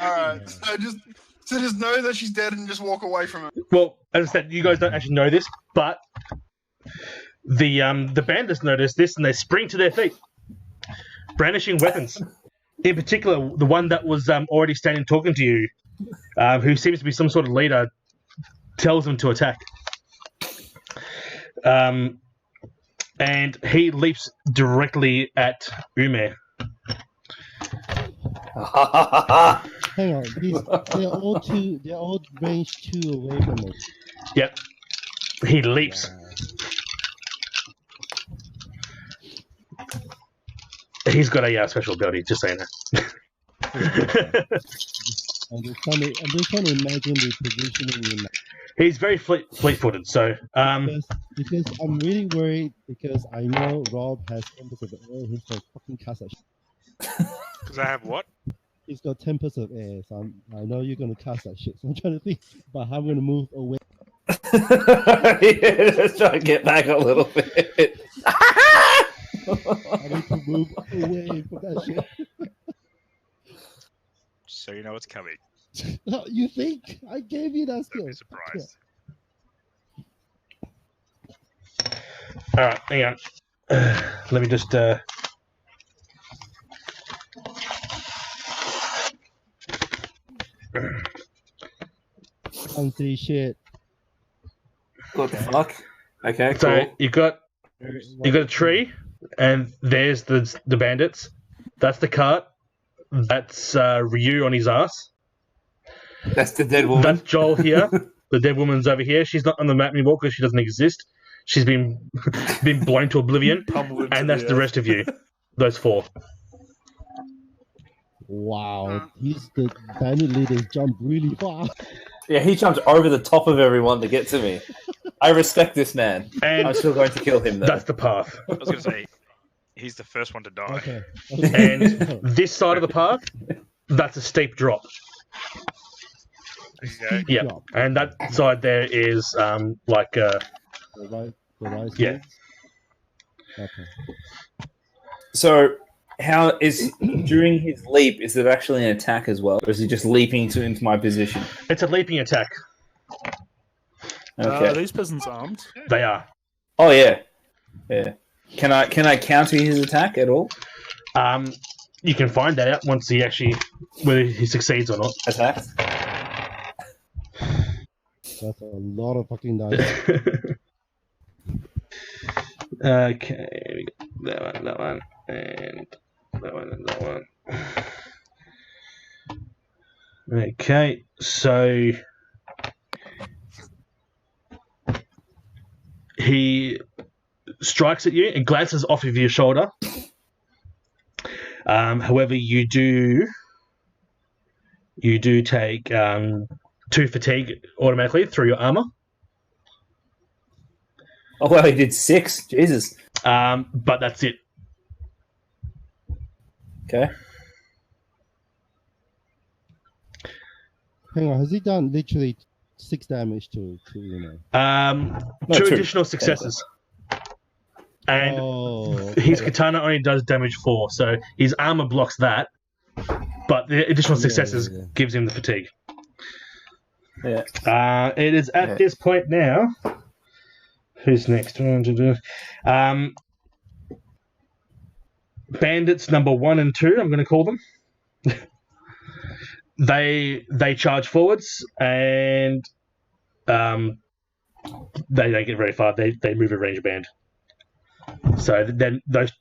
All right. So just know that she's dead and just walk away from her. Well, as I said, you guys don't actually know this, but the bandits notice this and they spring to their feet, brandishing weapons. In particular, the one that was already standing talking to you, who seems to be some sort of leader, tells them to attack. And he leaps directly at Ume. Hang on, they're all range 2 away from us. Yep. He leaps. He's got a special ability, just saying that. I'm just trying to imagine the positioning in that. He's very fleet-footed, so... Because I'm really worried because I know Rob has tempers of air. He's going to fucking cast that shit. Because I have what? He's got tempers of air, so I know you're going to cast that shit. So I'm trying to think about how I'm going to move away. Yeah, just try to get back a little bit. I need to move away from that shit. So you know what's coming. You think? I gave you that skill. Don't be surprised. Alright, hang on. Let me just... Can't see shit. What the fuck? Okay, So cool. you got a tree, and there's the bandits. That's the cart. That's Ryu on his ass. That's the dead woman. That's Joel here. The dead woman's over here. She's not on the map anymore because she doesn't exist. She's been blown to oblivion. And that's the rest of you. Those 4. Wow, the bandit leaders jump really far. Yeah, he jumped over the top of everyone to get to me. I respect this man. And I'm still going to kill him, though. that's the path. I was going to say, he's the first one to die. Okay. And this side of the path, that's a steep drop. Okay. Yeah, and that side there is like the right yeah. Okay. So, how is during his leap? Is it actually an attack as well, or is he just leaping into my position? It's a leaping attack. Okay. Are these peasants armed? They are. Oh yeah. Can I counter his attack at all? You can find that out once whether he succeeds or not. Attacks. That's a lot of fucking dice. Okay, we got that one, and that one, and that one. Okay, so he strikes at you and glances off of your shoulder. However, you do take 2 fatigue automatically through your armor. Oh well, he did 6. Jesus. But that's it. Okay. Hang on, has he done literally 6 damage to No, 2 2 additional successes. And his katana only does damage 4, so his armor blocks that, but the additional successes gives him the fatigue. Yeah. It is at this point now. Who's next? Bandits number 1 and 2, I'm going to call them. They charge forwards and they don't get very far. They move a range band. So then those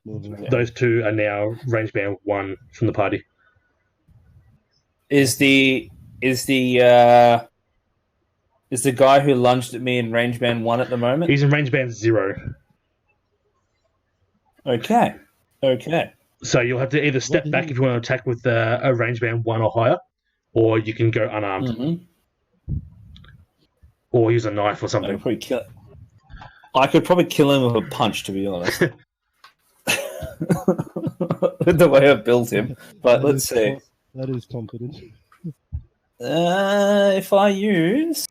2 are now range band 1 from the party. Is the Is the guy who lunged at me in range band 1 at the moment? He's in range band 0. Okay. So you'll have to either step back if you want to attack with a range band 1 or higher, or you can go unarmed. Mm-hmm. Or use a knife or something. I could probably kill him with a punch, to be honest. With the way I built him. But let's see. That is confident. If I use...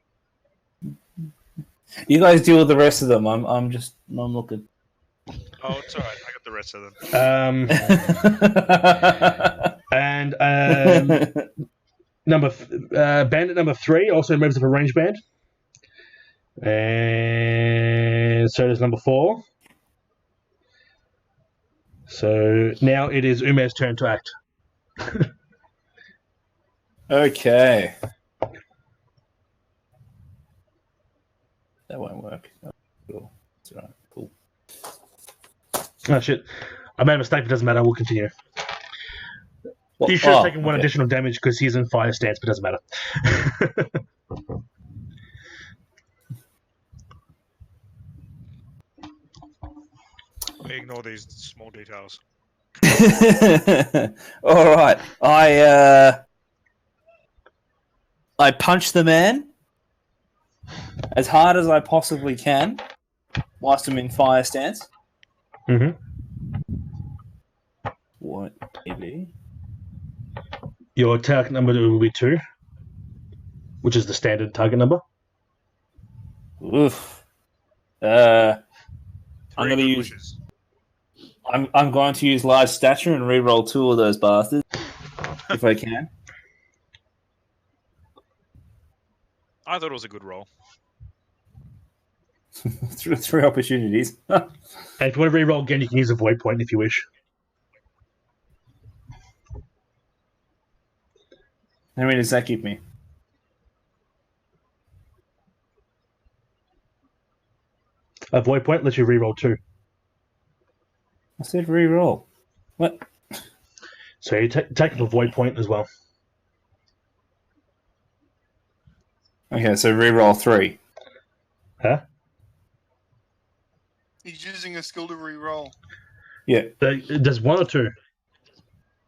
You guys deal with the rest of them. I'm looking. Oh, it's alright. I got the rest of them. And bandit number 3 also moves up a range band. And so does number 4. So now it is Ume's turn to act. Okay. That won't work. Oh, cool. That's all right. Cool. Oh, shit. I made a mistake, but it doesn't matter. We'll continue. He should have taken 1 additional damage because he's in fire stance, but it doesn't matter. We ignore these small details. All right. I punch the man as hard as I possibly can whilst I'm in fire stance. Mm-hmm. What, maybe? Your attack number will be 2, which is the standard target number. Oof. I'm going to use. I'm going to use large stature and re-roll 2 of those bastards if I can. I thought it was a good roll. 3 opportunities. And if you want to re-roll again, you can use a void point if you wish. How many does that give me? A void point lets you re-roll 2. I said re-roll. What? So you take a void point as well. Okay, so re-roll 3. Huh? He's using a skill to re-roll. Yeah. It does 1 or 2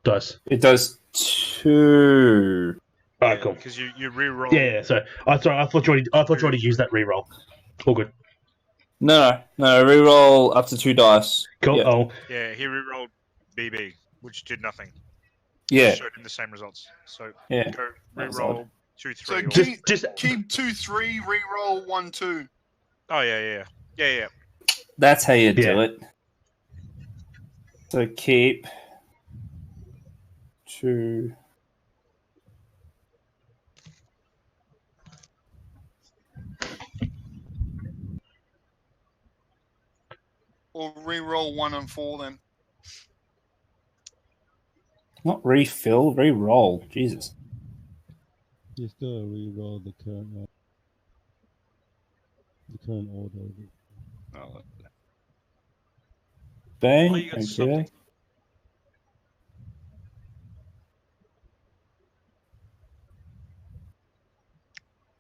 dice. It does 2. Alright, cool. Because you re-roll. Yeah. So I thought you already used that re-roll. All good. No. Re-roll up to 2 dice. Cool. Yeah. Oh, Yeah, he re-rolled BB, which did nothing. Yeah. Showed him the same results. So Yeah. go That was re-roll odd. 2, 3. So or... keep 2-3, re-roll 1-2. Oh yeah. That's how you do Yeah. it. So keep 2. Or re-roll 1 and 4 then. Not refill, re-roll. Jesus. You still re-roll the current order. Oh, Bang. Oh, you got Okay. something.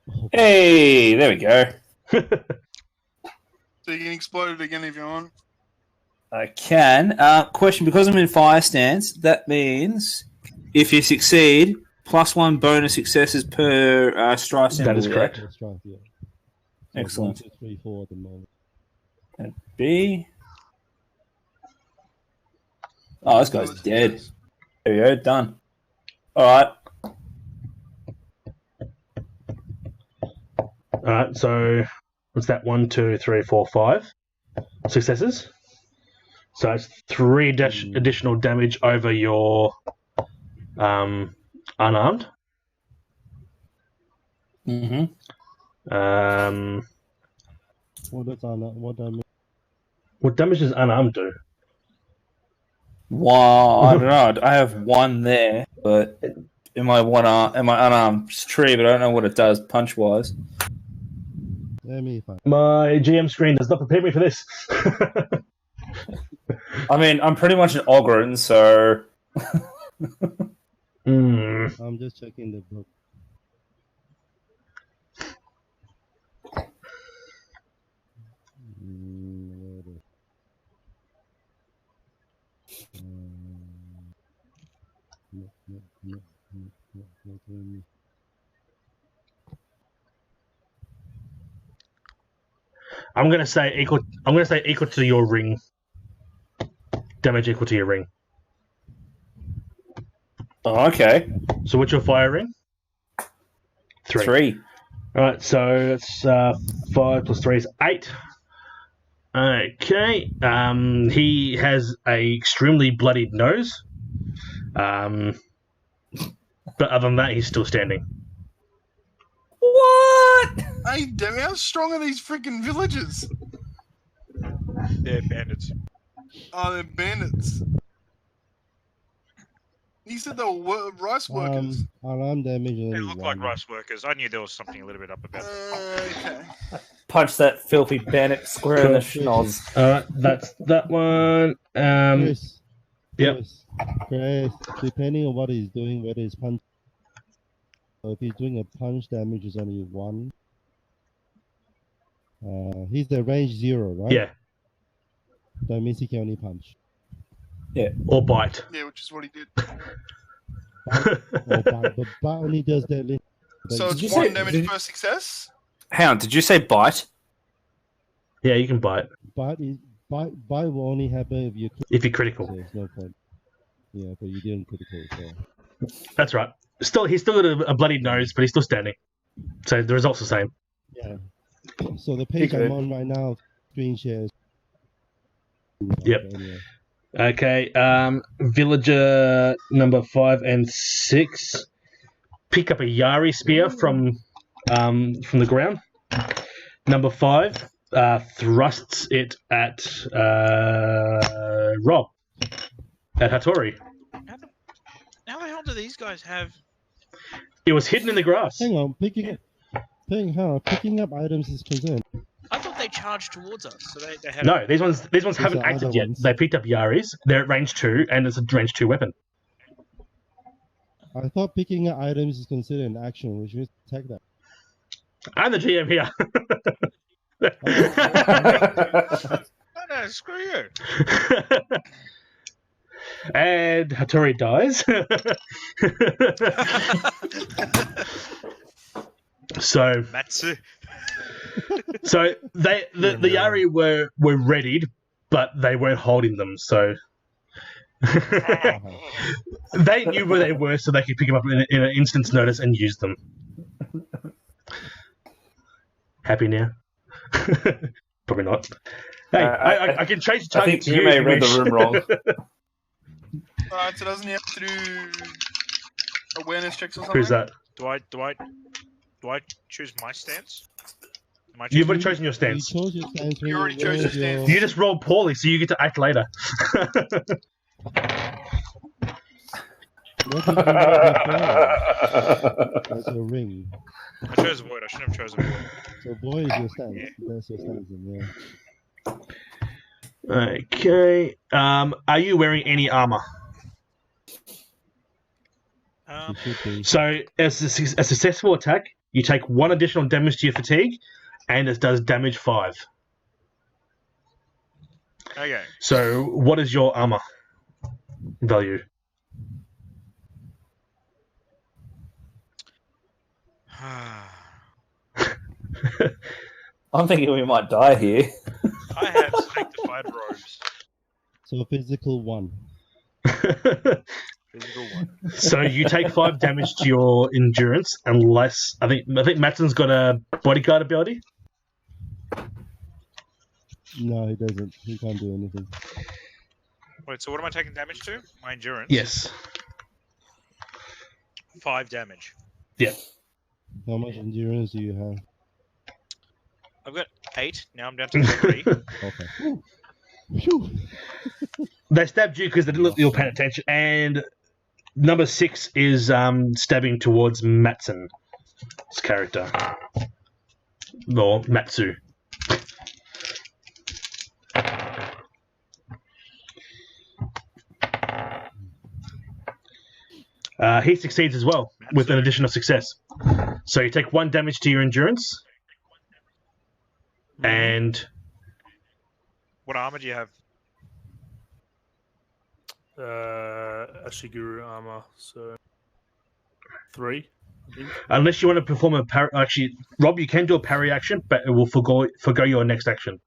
Oh, Hey, there we go. So you can explode it again if you want. I can. Question, because I'm in fire stance, that means if you succeed, +1 bonus successes per strife symbol. That is correct. that's right, yeah. So Excellent. 1, 2, 3, 4 at the moment. And B. Oh, this guy's dead. There we go, done. Alright. Alright, so what's that? 1, 2, 3, 4, 5 successes. So it's 3 additional damage over your unarmed. Mm-hmm. What damage does unarmed do? I don't know. I have 1 there, but in my unarmed tree, but I don't know what it does punch wise. Let me find. My GM screen does not prepare me for this. I mean, I'm pretty much an Ogryn, so I'm just checking the book. Where the- I'm gonna say equal. I'm gonna say equal to your ring. Damage equal to your ring. Oh, okay. So what's your fire ring? 3. All right, so it's 5 plus 3 is 8. Okay. He has a extremely bloodied nose. But other than that, he's still standing. What? Hey, damn, how strong are these freaking villagers? They're bandits. Oh, they're bandits. You said they were rice workers. Alarm damage They only look like 1. rice workers. I knew there was something a little bit up about them. Okay. Punch that filthy bandit square in the schnoz. All right, that's that one. Chris. Yep. Chris, depending on what he's doing, whether he's punch. So if he's doing a punch, damage is only 1. He's the range 0, right? Yeah, That means he can only punch. or bite. Yeah, which is what he did. Or bite, but bite only does deadly. So Did you it's 1 say- damage did- per success? Hang on, did you say bite? Yeah, you can bite Bite will only happen if you crit, if you're critical. so there's no point. Yeah, but you didn't critical, so. That's right. He's still got a bloodied nose, but he's still standing. So the result's the same. Yeah. So the page good. I'm on right now, screen shares. Yep. Anyway. Okay. Villager number 5 and 6 pick up a Yari spear from the ground. Number 5 thrusts it at Rob, at Hattori. How the hell do these guys have? It was hidden in the grass. Hang on, picking up items is concerned. I thought they charged towards us, so they had. No, these ones haven't are acted other yet. ones. They picked up Yaris. They're at range 2, and it's a range 2 weapon. I thought picking up items is considered an action, which means attack that. I'm the GM here. No, screw you. And Hattori dies. So Matsu. the Yari were readied, but they weren't holding them. So they knew where they were, so they could pick them up in an instant's notice and use them. Happy now? Probably not. Hey, I can change the I target think to you you may if have read wish. the room wrong. Alright, so doesn't he have to do awareness checks or something? Who's that? Do I choose my stance? Am I You've choosing- already chosen your You stance. chose your stance. You already chose your stance. You just rolled poorly, so you get to act later. What did you roll before? That's your ring. I chose void. I shouldn't have chosen void. So boy is your stance. That's your stance, yeah. Okay. Are you wearing any armor? You should be. So, as a successful attack, you take 1 additional damage to your fatigue, and it does damage 5. Okay. So, what is your armor value? I'm thinking we might die here. I have sanctified robes. So physical 1. Physical one. So you take 5 damage to your endurance, unless I think Mattson's got a bodyguard ability. No, he doesn't. He can't do anything. Wait, so what am I taking damage to? My endurance? Yes. 5 damage. How much endurance do you have? I've got 8. Now I'm down to 3. Okay. Phew. They stabbed you because they didn't look you were paying attention, and number 6 is stabbing towards Matson's character, or Matsu. He succeeds as well with an additional success. So you take 1 damage to your endurance, and What armor do you have? Ashiguru armor, so 3, I think. Unless you want to perform a parry. Actually, Rob, you can do a parry action, but it will forgo your next action.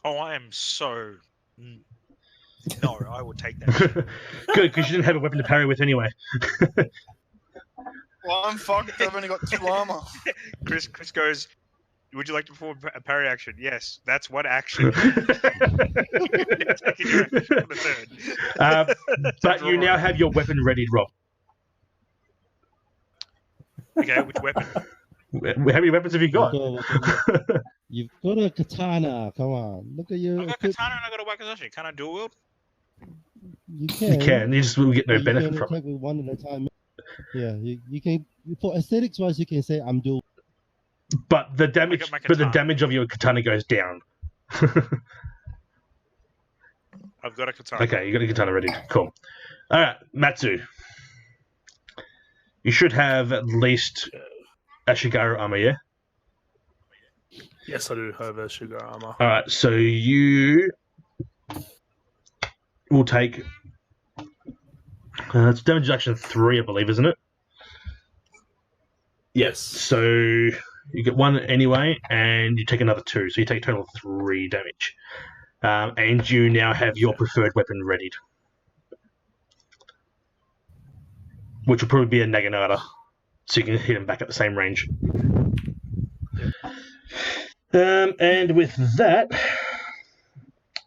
Oh, I am so. No, I will take that. Good, because you didn't have a weapon to parry with anyway. Well, I'm fucked. I've only got 2 armor. Chris goes. Would you like to perform a parry action? Yes, that's one action. Taking your action on the third. But you now have your weapon readied, Rob. Okay, which weapon? How many weapons have you got? You've got a katana. Come on, look at your. I got katana and I got a wakizashi. Can I dual wield? You can. You can. You just will get no but benefit you from can it. attack with one at a time. Yeah, you can. For aesthetics wise, you can say I'm dual. But the damage, got my but the katana. damage of your katana goes down. I've got a katana. Okay, you got a katana ready. Cool. All right, Matsu. You should have at least Ashigaru armor, yeah? Yes, I do have Ashiguru armor. All right, so you will take. It's damage reduction 3, I believe, isn't it? Yes. So you get 1 anyway, and you take another 2, so you take a total of 3 damage. And you now have your preferred weapon readied, which will probably be a Naginata, so you can hit him back at the same range. And with that,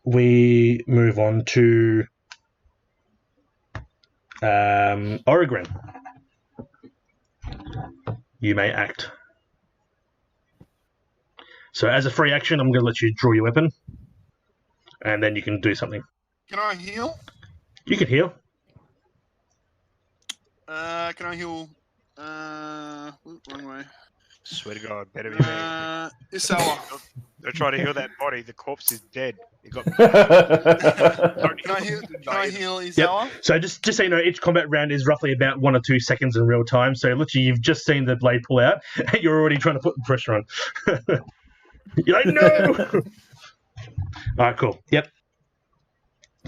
we move on to Oregren. You may act. So as a free action, I'm going to let you draw your weapon, and then you can do something. Can I heal? You can heal. Can I heal? Wrong way. Swear to God, better be me. Isawa. Don't try to heal that body. The corpse is dead. It got. Can I heal Isawa? Yep. So just so you know, each combat round is roughly about 1 or 2 seconds in real time. So literally, you've just seen the blade pull out, and you're already trying to put the pressure on. You're like, no! All right, cool. Yep.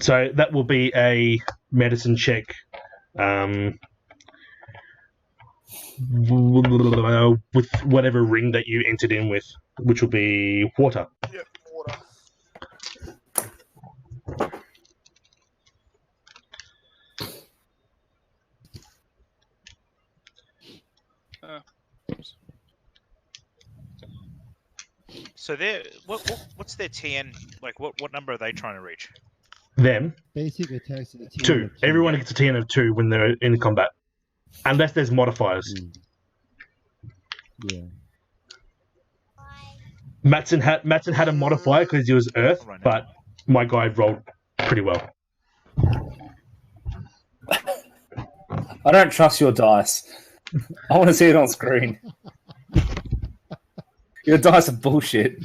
So that will be a medicine check. With whatever ring that you entered in with, which will be water. Yep, water. So they're what's their TN like? What number are they trying to reach? Them, Basic attacks. At a TN 2. of 2. Everyone gets a TN of 2 when they're in combat, unless there's modifiers. Yeah. Matson had a modifier because he was Earth, but my guy rolled pretty well. I don't trust your dice. I want to see it on screen. Your dice are bullshit.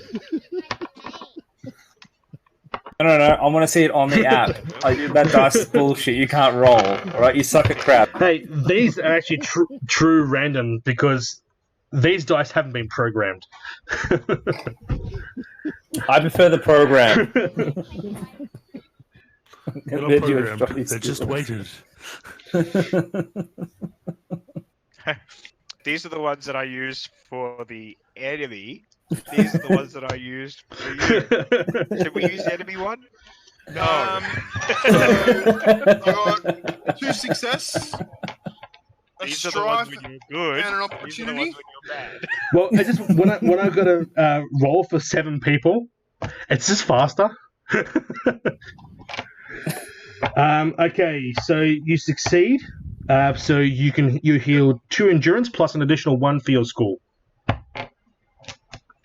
No. I want to see it on the app. That dice is bullshit. You can't roll. All right, you suck at crap. Hey, these are actually true random because these dice haven't been programmed. I prefer the program. They're not programmed. They're just weighted. These are the ones that I used for the enemy. These are the ones that I used for you. Should we use the enemy one? No. I got 2 success, a These are the ones strife, when you're good. and an These are the ones opportunity. when you're bad. Well, I just when I got a roll for 7 people, it's just faster. Okay, so you succeed. So you heal 2 endurance plus an additional 1 for your school.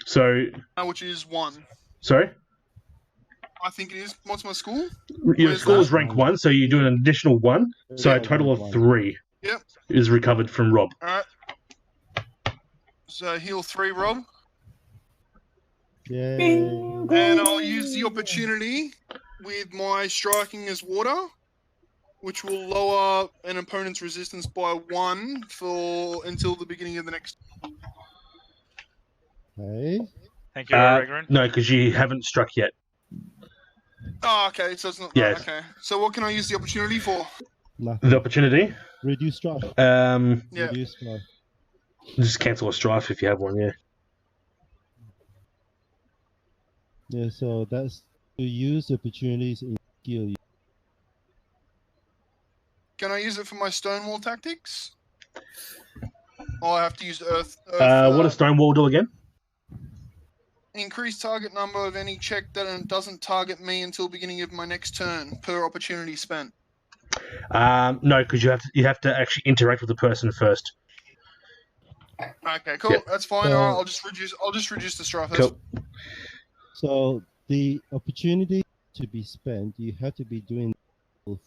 So Which is 1. sorry, I think it is. What's my school? your Where's school is that? rank 1, so you do an additional 1. So a total of 3 Yep. is recovered from Rob. Alright. So heal 3, Rob. Yay. And I'll use the opportunity with my striking as water, which will lower an opponent's resistance by 1 until the beginning of the next. Okay. Thank you, Oregron. No, because you haven't struck yet. Oh, okay. So it's not. Yes. Okay. So what can I use the opportunity for? Nothing. The opportunity. Reduce strife. Yeah. Reduce strife. Just cancel a strife if you have one. Yeah. Yeah, so that's to use opportunities in skill. Can I use it for my Stonewall tactics? Or I have to use Earth. What does Stonewall do again? Increase target number of any check that doesn't target me until beginning of my next turn per opportunity spent. No, because you have to actually interact with the person first. Okay, cool. Yep. That's fine. So- All right, I'll just reduce the strife. Cool. So the opportunity to be spent, you have to be doing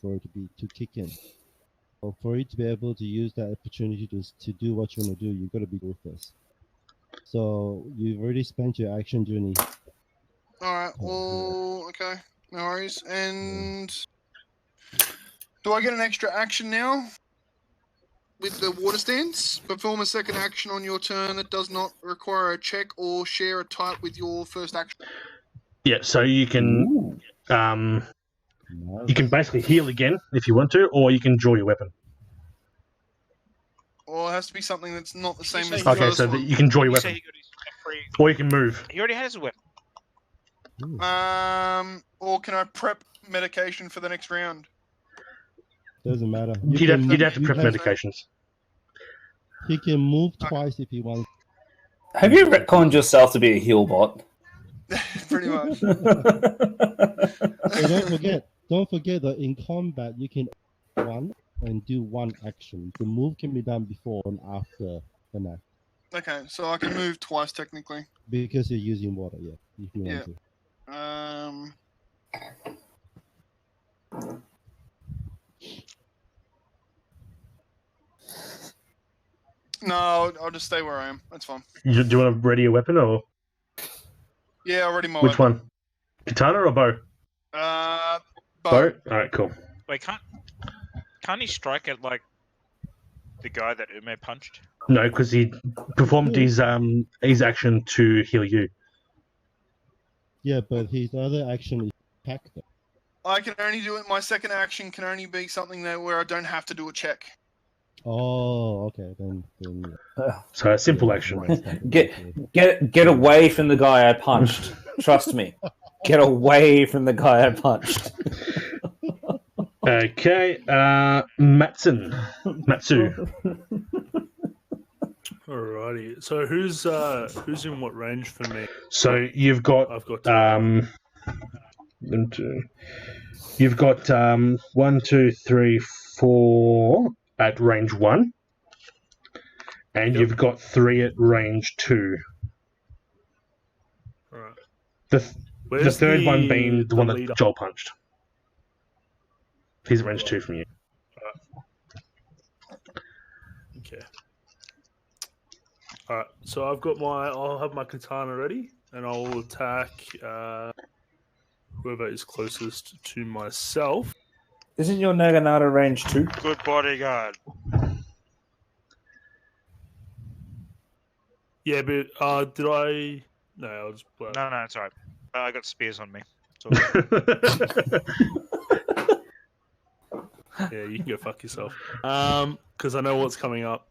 for it to kick in. So for you to be able to use that opportunity to do what you want to do, you've got to be ruthless. So you've already spent your action during the All right. Well, okay. No worries. And do I get an extra action now with the water stance? Perform a second action on your turn that does not require a check or share a type with your first action. Yeah. So you can you can basically heal again if you want to, or you can draw your weapon. Or it has to be something that's not the same say as he the Okay, first so one. you can draw your You say weapon, he got his free. or you can move. He already has a weapon. Or can I prep medication for the next round? doesn't matter. You'd have to you prep have- medications. He can move twice if he wants. Have you retconned yourself to be a heal bot? Pretty much. So don't forget that in combat you can one and do one action. The move can be done before and after an act Okay, so I can move twice technically. because you're using water. Yeah, if you want Yeah. to. No, I'll just stay where I am. That's fine. Do you want to ready a weapon, or Yeah, already my which weapon. one? Katana or bow? Bow. All right, cool. Wait, can't he strike at like the guy that Ume punched? No, because he performed his action to heal you. Yeah, but his other action is attack. Though. I can only do it. My second action can only be something that where I don't have to do a check. Oh, okay. Then So a simple yeah, action. Get away from the guy I punched. Trust me. Get away from the guy I punched. Okay, Matsu. Alrighty. So who's in what range for me? So you've got I've got you've got 1, 2, 3, 4 at range 1, and Yep. you've got 3 at range 2. Alright. The Where's third one being the one leader? that Joel punched. He's at range 2 from you. Okay. Alright, so I'll have my katana ready, and I'll attack whoever is closest to myself. Isn't your Naginata range 2? Good bodyguard. Yeah, but did I? No, I'll just. No, it's alright. I got spears on me. So Yeah, you can go fuck yourself. Because I know what's coming up.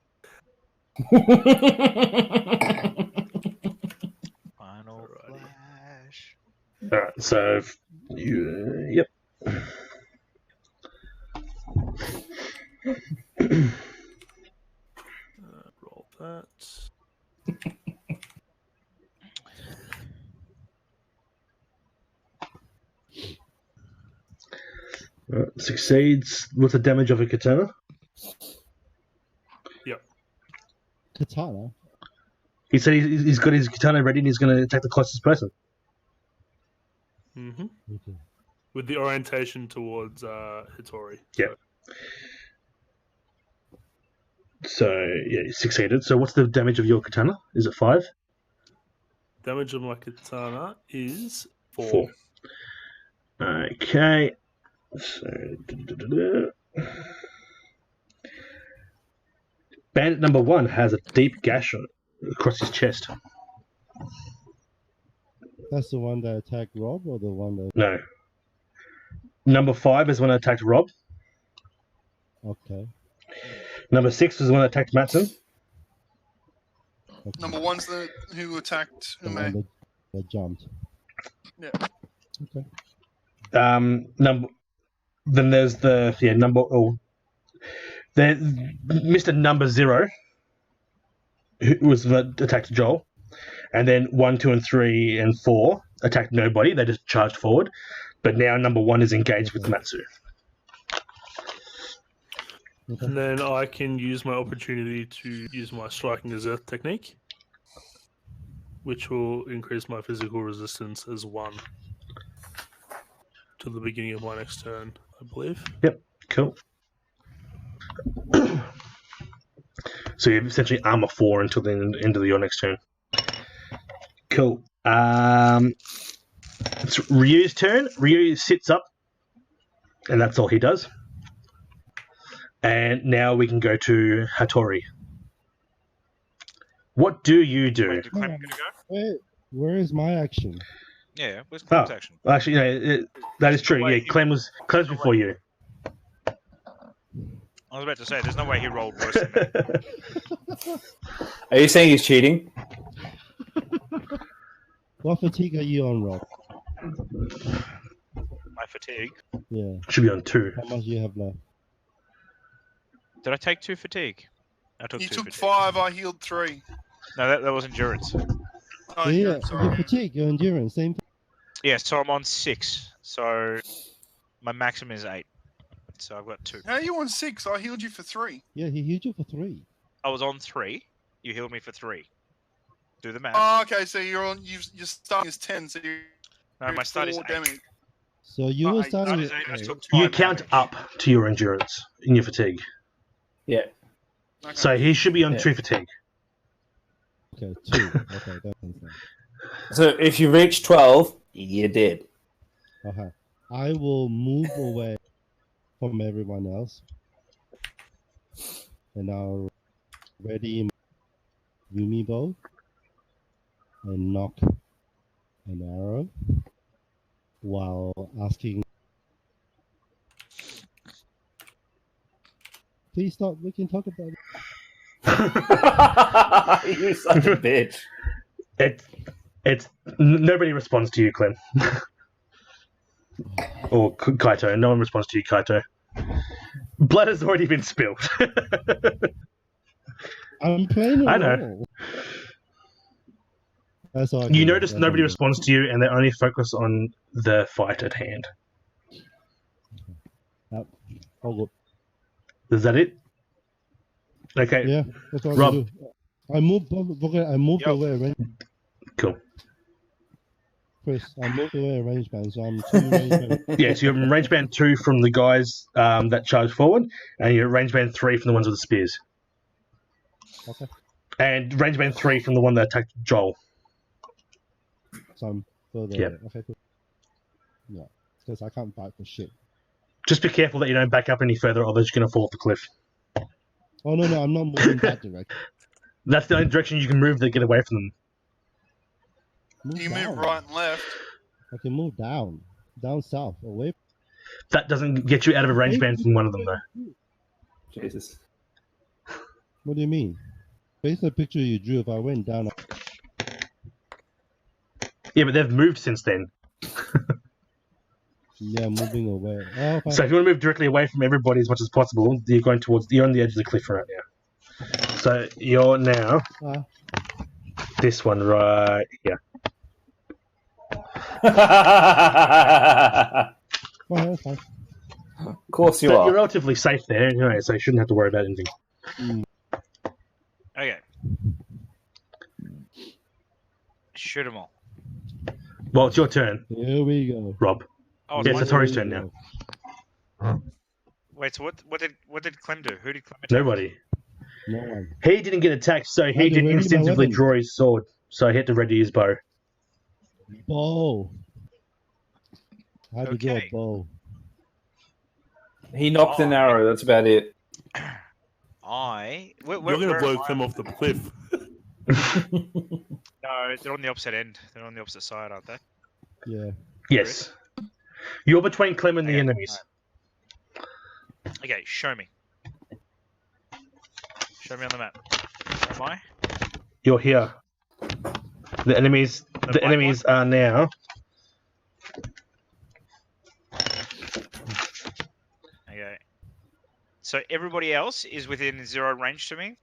final Alrighty. flash. All right, so yep. Roll that. Succeeds. What's the damage of a katana? katana. He said he's got his katana ready and he's going to attack the closest person. Mm-hmm. Okay. With the orientation towards Hitori. Yeah. So yeah, he succeeded. So what's the damage of your katana? Is it 5? Damage of my katana is 4. 4. Okay. So bandit number 1 has a deep gash across his chest. That's the one that attacked Rob, or the one that? No. Number 5 is when I attacked Rob. Okay. Number 6 was when I attacked Matson. Okay. Number 1's the who attacked The Ume. one that jumped. Yeah. Okay. Then there's the number. Oh, there, Mr. Number 0, who was that attacked Joel, and then 1, 2, and 3, and 4 attacked nobody. They just charged forward. But now number 1 is engaged with Matsu. And then I can use my opportunity to use my striking as earth technique, which will increase my physical resistance as 1 to the beginning of my next turn, I believe. Yep, cool. So you have essentially armor 4 until the end of your next turn. Cool. It's Ryu's turn. Ryu sits up, and that's all he does. And now we can go to Hattori. What do you do? Wait, did Clem gonna go? Wait, where is my action? Yeah, where's Clem's action? Actually, that is true. Yeah, Clem's before you. I was about to say, there's no way he rolled worse than me. Are you saying he's cheating? What fatigue are you on, Rob? My fatigue. Yeah. Should be on 2. How much do you have left? Did I take 2 fatigue? I took You 2 took fatigue. 5, I healed 3. No, that was endurance. Oh, Yeah, yeah, sorry. your fatigue, your endurance, same thing. Yeah, so I'm on 6. So my maximum is 8. So I've got 2. How are you on 6? I healed you for 3. Yeah, he healed you for 3. I was on 3. You healed me for 3. Do the math. Oh, okay, so you're starting as 10, so you're No, my start is 4 8. damage. So you were Eight. starting That with is 8. I 8. took You 5 count damage. up to your endurance in your fatigue. Yeah. Okay. So he should be on Yeah. 2 fatigue. Okay, 2. Okay, that makes sense. So if you reach 12, you're dead. Okay. I will move away from everyone else. And I'll ready my Yumi bow and knock an arrow while asking. Please stop. We can talk about it. You're such a bitch. Nobody responds to you, Clem. Or Kaito. No one responds to you, Kaito. Blood has already been spilled. I'm playing a I know. role. That's all I You can do. notice That's nobody all. responds to you, and they only focus on the fight at hand. All good. Is that it? Okay, Yeah, that's all I Rob. can do. I moved Yo. away range. cool. Chris, I moved away range band, so I'm 2 range band. Yeah, so you have range band 2 from the guys that charge forward, and you have range band 3 from the ones with the spears. Okay. And range band 3 from the one that attacked Joel. So I'm further Yeah. away. Okay, cool. Yeah, because I can't fight for shit. Just be careful that you don't back up any further, or you're going to fall off the cliff. Oh, no, I'm not moving that direction. That's the only direction you can move to get away from them. You down. move right and left. I can move down south, away. That doesn't get you out of a range band from one of them, though. Jesus. What do you mean? Based on the picture you drew, if I went down, Yeah, but they've moved since then. yeah, moving away. Oh, fine. So if you want to move directly away from everybody as much as possible, you're on the edge of the cliff right now. So you're now Ah, this one right here. oh, that's fine. Of course you So are. you're relatively safe there anyway, so you shouldn't have to worry about anything. Okay. Shoot them all. Well, it's your turn, Here we go. Rob. Oh, Yeah, it's it's my Hattori's turn. turn now. Wait, so what did Clem do? Who did Clem attack? Nobody. No one. He didn't get attacked, so he to didn't ready my instinctively weapon. draw his sword. So he had to ready his bow. Bow. I had to do a Okay. bow. He knocked an arrow, that's about it. Where You're going to where blow am I? Clem off the cliff. No, they're on the opposite end. They're on the opposite side, aren't they? Yeah. Yes. You're between Clem and the Okay, enemies. Okay, show me. Show me on the map. Where am I? You're here. The enemies. The The black enemies are now. Okay. So everybody else is within 0 range to me.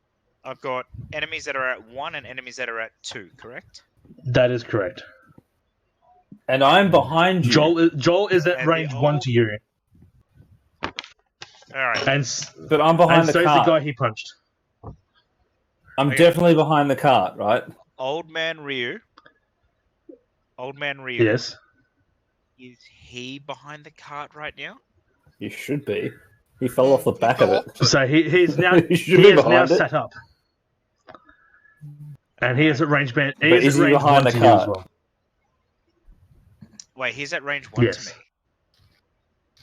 I've got enemies that are at 1 and enemies that are at 2, correct? That is correct. And I'm behind you. Joel is at And range the 1 old- to you, Alright. But I'm behind and the so is the cart. guy he punched. I'm Okay. definitely behind the cart, right? Old man Ryu. Old man Ryu. Yes. Is he behind the cart right now? You should be. He fell off the He back of fell it. off. So he's now You should he be is now behind it. set up, and he is at range band. He But is is at he range behind 1 the to you as cart? well. Wait, he's at range 1 Yes. to me.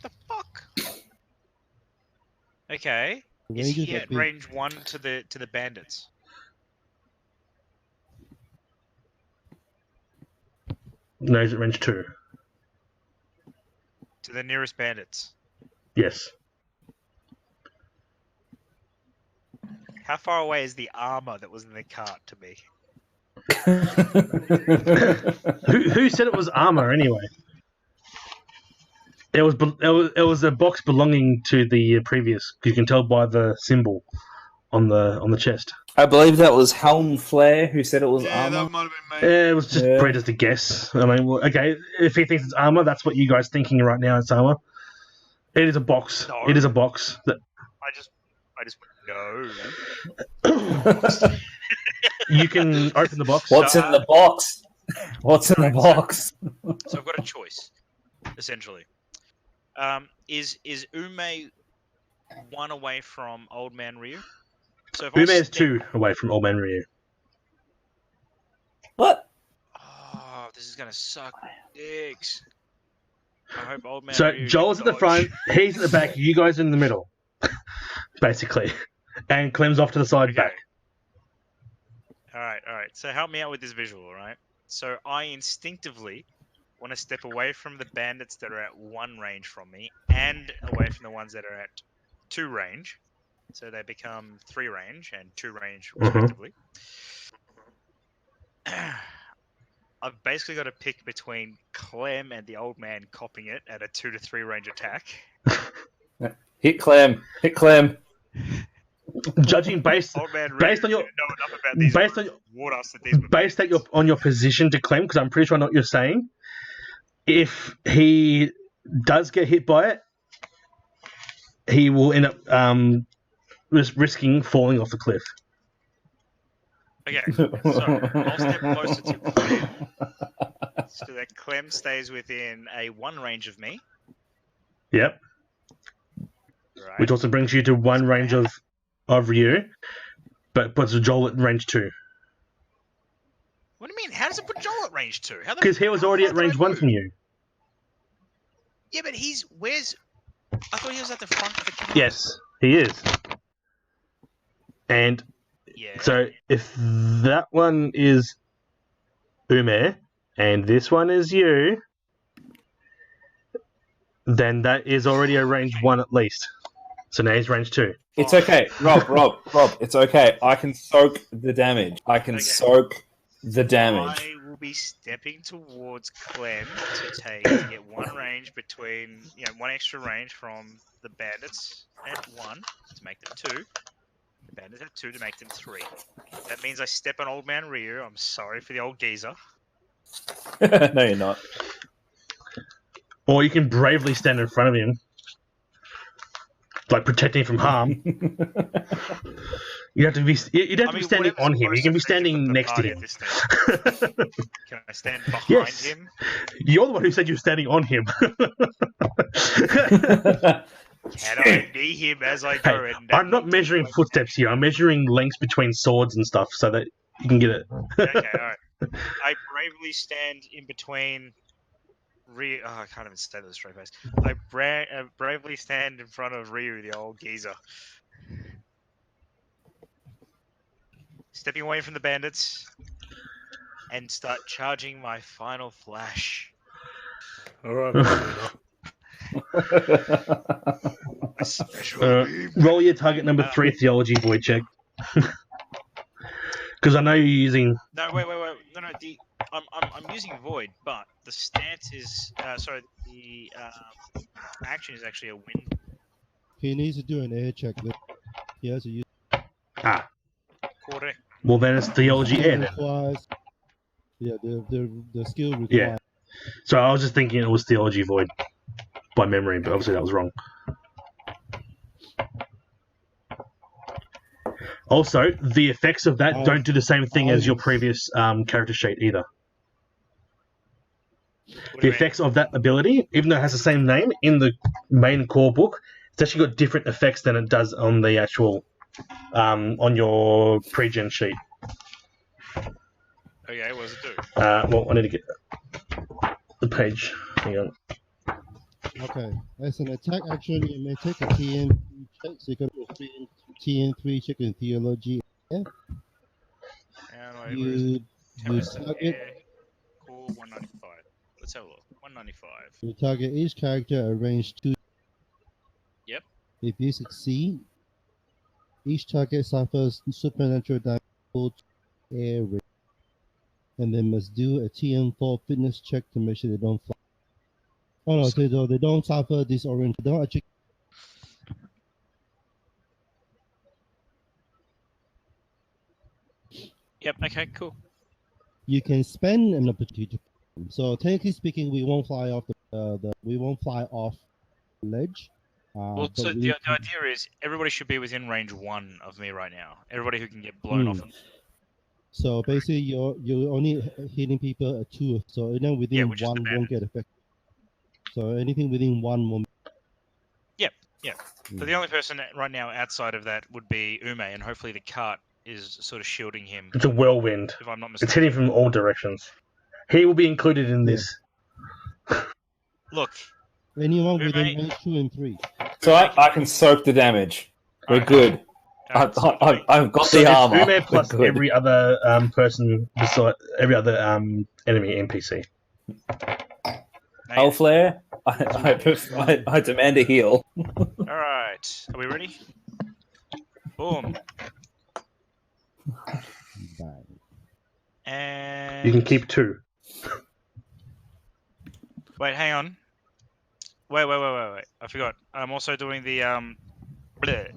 The fuck? Okay. Is Ranges he are at big. range 1 to the bandits? No, he's at range 2. To the nearest bandits? Yes. How far away is the armor that was in the cart to me? Who said it was armor anyway? It was a box belonging to the previous. You can tell by the symbol on the chest. I believe that was Helm Flare who said it was Yeah, armor. that might have been me. It was just Yeah. bred as a guess. I mean, well, okay, if he thinks it's armor, that's what you guys thinking right now. It's armor. It is a box. No. It is a box. That I just no. you can open the box. What's in the box? What's in the box? So I've got a choice, essentially. Is Ume 1 away from Old Man Ryu? So if I Ume is step- 2 away from Old Man Ryu. What? Oh, this is gonna suck dicks. I hope Old Man So Ryu Joel's can at the front, dodge. he's at the back, you guys are in the middle, basically, and Clem's off to the side Okay. back. All right. So help me out with this visual, all right? So I instinctively want to step away from the bandits that are at 1 range from me and away from the ones that are at 2 range. So they become 3 range and 2 range respectively. I've basically got to pick between Clem and the old man copping it at a 2 to 3 range attack. Hit Clem. Hit Clem. Judging based Old man based on really your didn't know enough about these based on warn us that these were based on your position to Clem, because I'm pretty sure I know what you're saying. If he does get hit by it, he will end up risking falling off the cliff. Okay, so I'll step closer to Clem so that Clem stays within a 1 range of me. Yep. Right. Which also brings you to 1 range of Ryu, but puts Joel at range 2. What do you mean? How does it put Joel at range 2? Because he was already at range 1 from you. Yeah, but where's... I thought he was at the front of the camera. Yes, he is. And Yeah. so if that one is Ume and this one is you, then that is already a range 1 at least. So now he's range 2. It's okay. Rob, it's okay. I can soak the damage. I can Okay. soak the damage. I will be stepping towards Clem to get 1 range between, 1 extra range from the bandits at 1 to make them 2. The bandits at 2 to make them 3. That means I step on Old Man Ryu. I'm sorry for the old geezer. No, you're not. Or you can bravely stand in front of him, like protecting from harm. You'd have to be standing on him. You can be standing next to him. Can I stand behind Yes. him? You're the one who said you're standing on him. Can I knee him as I go? Hey, and I'm not measuring footsteps here. I'm measuring lengths between swords and stuff so that you can get it. Okay, alright. I bravely stand in between. I can't even say that with a straight face. I bravely stand in front of Ryu, the old geezer. Stepping away from the bandits. and start charging my final flash. All right, my leader. My special beam. Roll your target number 3 theology void check. Because I know you're using. No, wait. No. I'm using void, but the stance is the action is actually a wind. He needs to do an air check. He has to use. Ah. Correct. Well, then it's theology air. Then. Requires, yeah, the skill required. Yeah. So I was just thinking it was theology void by memory, but obviously that was wrong. Also, the effects of that don't do the same thing as your previous character sheet either. The effects of that ability, even though it has the same name in the main core book, it's actually got different effects than it does on the actual on your pre-gen sheet. Okay, what does it do? Well, I need to get the page. Hang on. Okay. As an attack action, you may take a TN check. So you can do a TN3 check in theology. And You target. Core 195. Let's have a look. 195. You target each character at range 2. Yep. If you succeed, each target suffers supernatural damage to air rate, and they must do a TN4 fitness check to make sure they don't fly. Oh no, they don't suffer disorientation. They don't actually. Yep. Okay. Cool. You can spend an opportunity to. So technically speaking, we won't fly off we won't fly off the ledge. Well, so the idea is everybody should be within range 1 of me right now. Everybody who can get blown off. So basically, you're only hitting people at 2. So anything within 1 won't get affected. So anything within 1 won't. Yeah. So the only person right now outside of that would be Ume, and hopefully the cart is sort of shielding him. It's a whirlwind. If I'm not mistaken. It's hitting from all directions. He will be included in this. Look. Anyone within range 2 and 3. So I can soak the damage. We're good. I've got So the it's armor. Ume plus We're good. every other person beside every other enemy NPC. Hellflare, I demand a heal. Alright. Are we ready? Boom. Bang. And You can keep 2. Wait, hang on. Wait. I forgot. I'm also doing the bleh.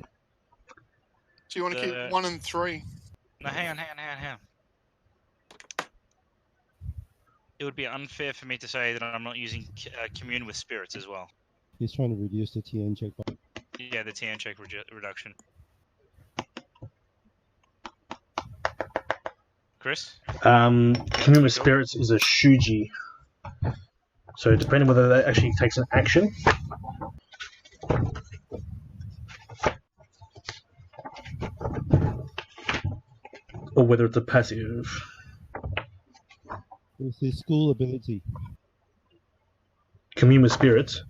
So you want to keep 1 and 3? No, hang on. It would be unfair for me to say that I'm not using commune with spirits as well. He's trying to reduce the TN check. Yeah, the TN check reduction. Chris? Commune with Spirits is a Shuji. So depending whether that actually takes an action. Or whether it's a passive. It's his school ability. Commune with Spirits.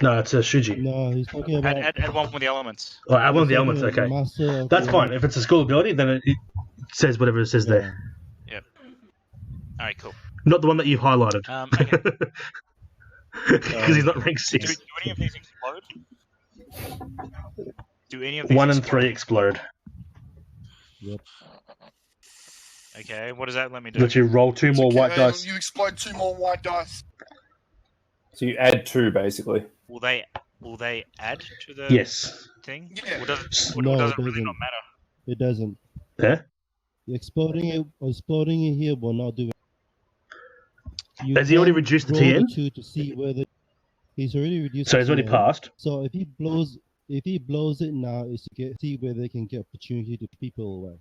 No, it's a Shuji. No, he's talking about. Add one with the elements. Oh, add one of the elements, okay. That's fine. If it's a school ability, then it says whatever it says there. Yep. Alright, cool. Not the one that you've highlighted. Okay. Because he's not rank 6. Do any of these explode? Do any of these 1 and 3 explode. Yep. Okay, what does that let me do? Let you roll 2 more white dice. You explode 2 more white dice. So you add 2, basically. Will they add to the Yes. thing? Yeah. Or does it No, really it doesn't. not matter? It doesn't. Yeah? Exploding it here will not do it. You Has he already can reduced the roll TN? 2 to see whether he's already reduced. So the he's already TN. passed. So if he blows it now, is to see whether they can get opportunity to people away.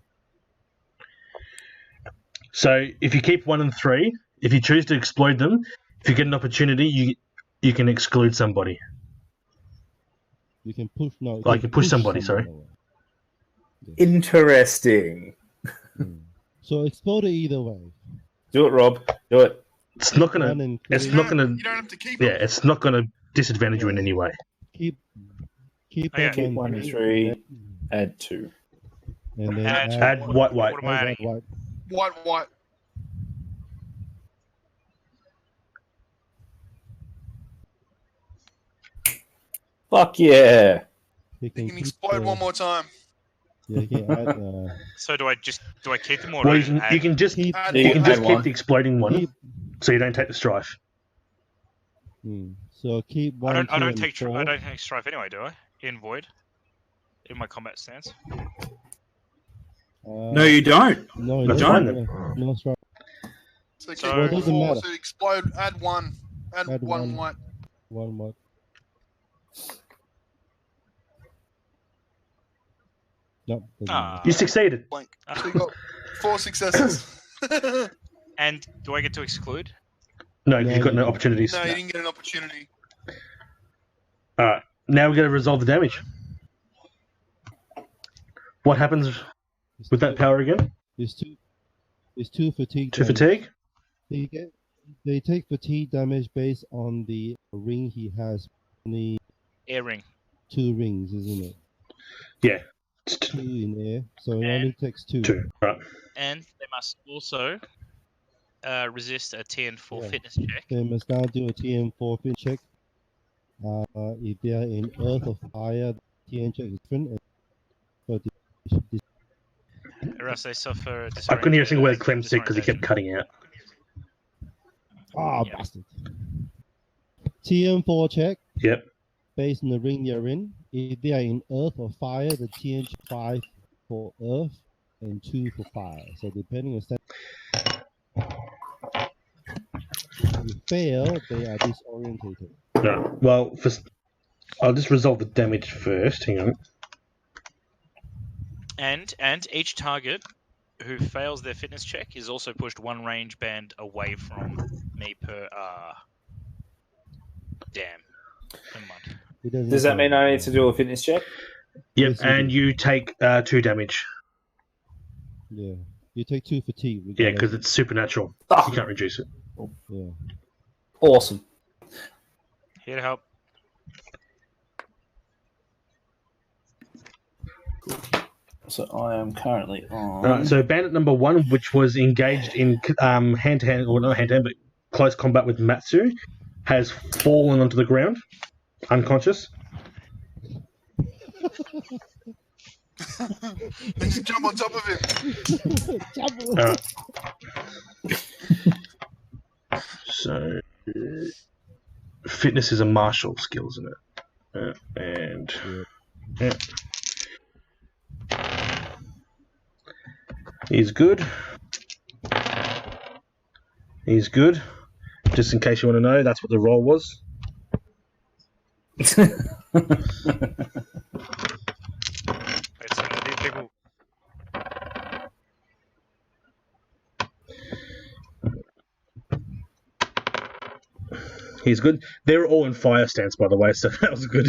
So if you keep 1 and 3, if you choose to explode them, if you get an opportunity, you can exclude somebody. You can push no. You can push somebody, sorry. away. Interesting. So explode it either way. Do it, Rob. Do it. It's not gonna. 1 and 3. It's not gonna. You don't have to keep Yeah, it. it's not gonna disadvantage you in any way. Keep Okay. it Keep 1 and 3. Add 2. and then Add Add white. What am I adding? white. White. Fuck yeah! He He can keep, explode one more time. Yeah, he can add. So do I keep them or Well, do I you can just keep, Add you one- can add just add keep one. the exploding one, keep. so you don't take the strife. So keep I 1, don't 2, and take 4. I don't take strife anyway, do I? In void, in my combat stance. No, you don't. No, That's no, fine no, then. no strike. So keep So- Well, it doesn't four. matter. So explode. Add one. Add Add one one. white. One what? No, doesn't matter. You succeeded. Blank. So you got 4 successes. And do I get to exclude? No, No, you've got you no don't. opportunities. No, you didn't get an opportunity. All right, now we're going to resolve the damage. What happens It's with that two- power again? It's two fatigue. 2 damage. fatigue. They take fatigue damage based on the ring he has. Only Air ring. 2 rings, isn't it? Yeah, 2 in air, so it And- only takes 2. 2. Right. And they must also resist a TN4 Yeah. fitness check. They must now do a TM4 fin check. If they are in earth or fire, the TN check is different. But Or else they suffer. I couldn't hear a single word disorientation- Clem said because he kept cutting out. Ah, Yeah. bastard. TM4 check Yep. based on the ring they're in. If they are in earth or fire, the TN check 5 for earth and 2 for fire. So depending on stat, if you fail, they are disorientated. No. Well, I'll just resolve the damage first. Hang on. And each target who fails their fitness check is also pushed 1 range band away from me per. Damn. Never mind. It doesn't Does that say- mean I need to do a fitness check? Yep, Yes, you and do. you take 2 damage. Yeah, you take 2 fatigue. Yeah, because it's supernatural. Oh, You can't reduce it. Yeah. awesome. Here to help. So I am currently on. Alright, so bandit number 1, which was engaged in hand-to-hand, or not hand-to-hand, but close combat with Matsu, has fallen onto the ground, unconscious. Then you jump on top of him. Alright. So, fitness is a martial skill, isn't it? And yeah. He's good. He's good. Just in case you want to know, that's what the roll was. Wait, so these people. He's good. They were all in fire stance, by the way, so that was good.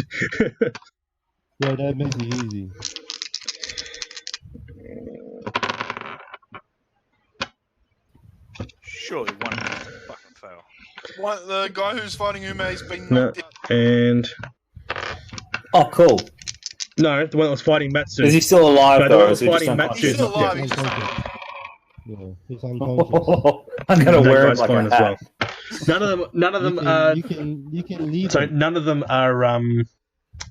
Yeah, that makes it easy. Surely one fucking fail. What, the guy who's fighting Ume's been No, knocked out. and Oh, cool. no, the one that was fighting Matsu. Is he still alive No, though? the Or is he one just fighting unconscious? He's still alive. Yeah. He's just Unconscious. Yeah, he's unconscious. I'm gonna That wear it guy's like fine a as hat. well. None of them are. You can leave So them. none of them are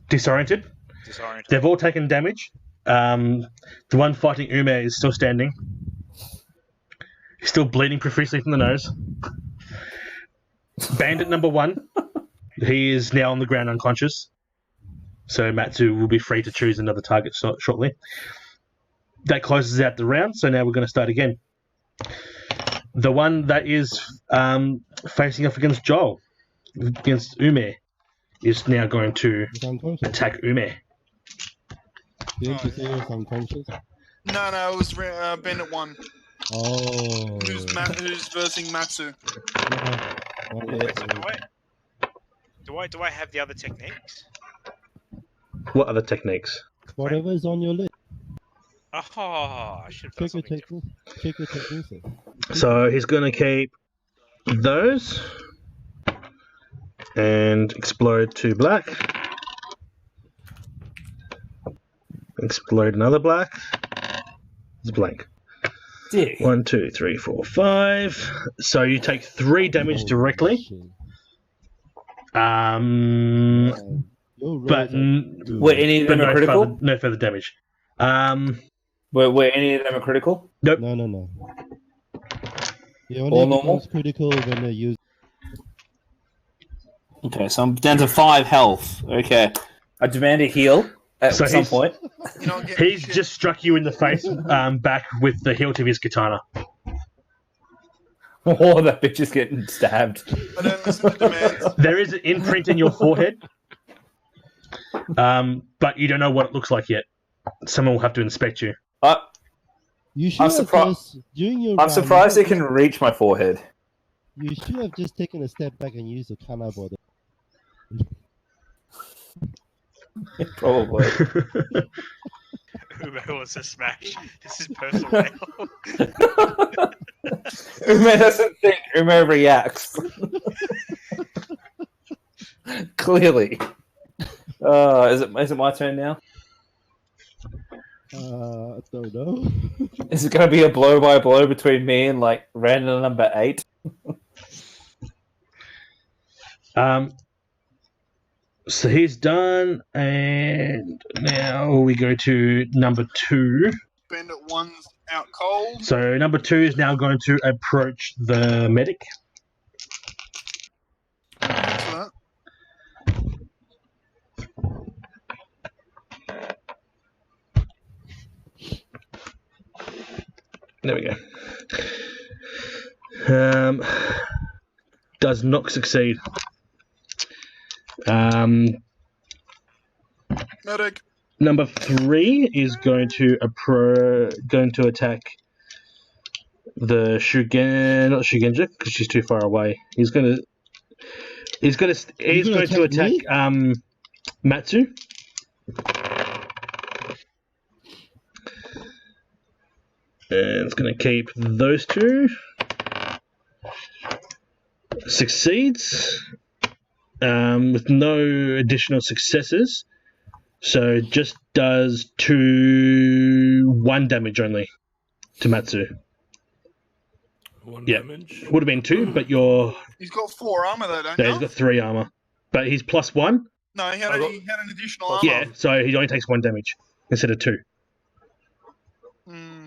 disoriented. Disoriented. They've all taken damage. The one fighting Ume is still standing. He's still bleeding profusely from the nose. Bandit number 1, he is now on the ground unconscious. So Matsu will be free to choose another target shortly. That closes out the round, so now we're going to start again. The one that is facing off against Joel, against Ume, is now going to He's unconscious. attack Ume. Didn't you say he was unconscious? No, it was Bandit 1, Oh. who's versing Matsu. Okay. So do I have the other techniques? What other techniques? Whatever is on your list. Oh, I should have done Check your something different. technique. Check your techniques. So he's going to keep those and explode 2 black. Explode another black. It's blank. Dick. 1, 2, 3, 4, 5. So you take 3 damage Holy directly. shit. Um, Your but rolls are- Were any of but them critical? no further damage. Were any of them critical? No. It only All normal? becomes critical when they use. Okay, so I'm down to 5 health. Okay. I demand a heal at So some he's- point. You're not getting He's shit. just struck you in the face back with the hilt of his katana. Oh, that bitch is getting stabbed. I don't listen to demands. There is an imprint in your forehead, but you don't know what it looks like yet. Someone will have to inspect you. You should I'm have surprised- just during your. I'm round, surprised you it can reach my forehead. You should have just taken a step back and used the kanabo. Probably. Ume wants to smash. This is personal now. Ume doesn't think, Ume reacts. Clearly. Is it my turn now? I don't know. Is it going to be a blow by blow between me and like random number 8? So he's done, and now we go to number 2. Spend it one's out cold. So number 2 is now going to approach the medic. Thanks for that. There we go. Does not succeed. Medic. Number 3 is going to attack the not Shugenja, because she's too far away. He's going to attack Matsu. And it's going to keep those 2. Succeeds with no additional successes. So just does 1 damage only to Matsu. 1 Yeah. damage. Would have been 2, but He's got 4 armor though, don't he's you? got 3 armor. But he's +1. No, he had an additional armor. Yeah, so he only takes 1 damage instead of 2.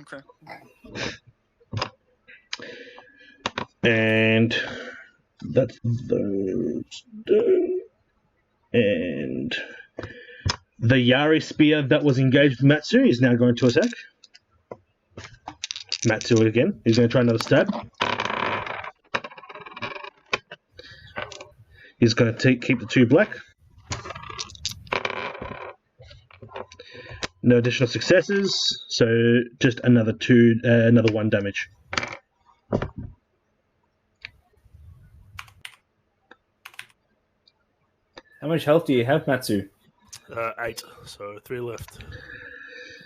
Okay. And that's those done. And the Yari spear that was engaged with Matsu is now going to attack. Matsu again. He's going to try another stab. He's going to keep the 2 black. No additional successes, so just another 1 damage. How much health do you have, Matsu? 8, so 3 left.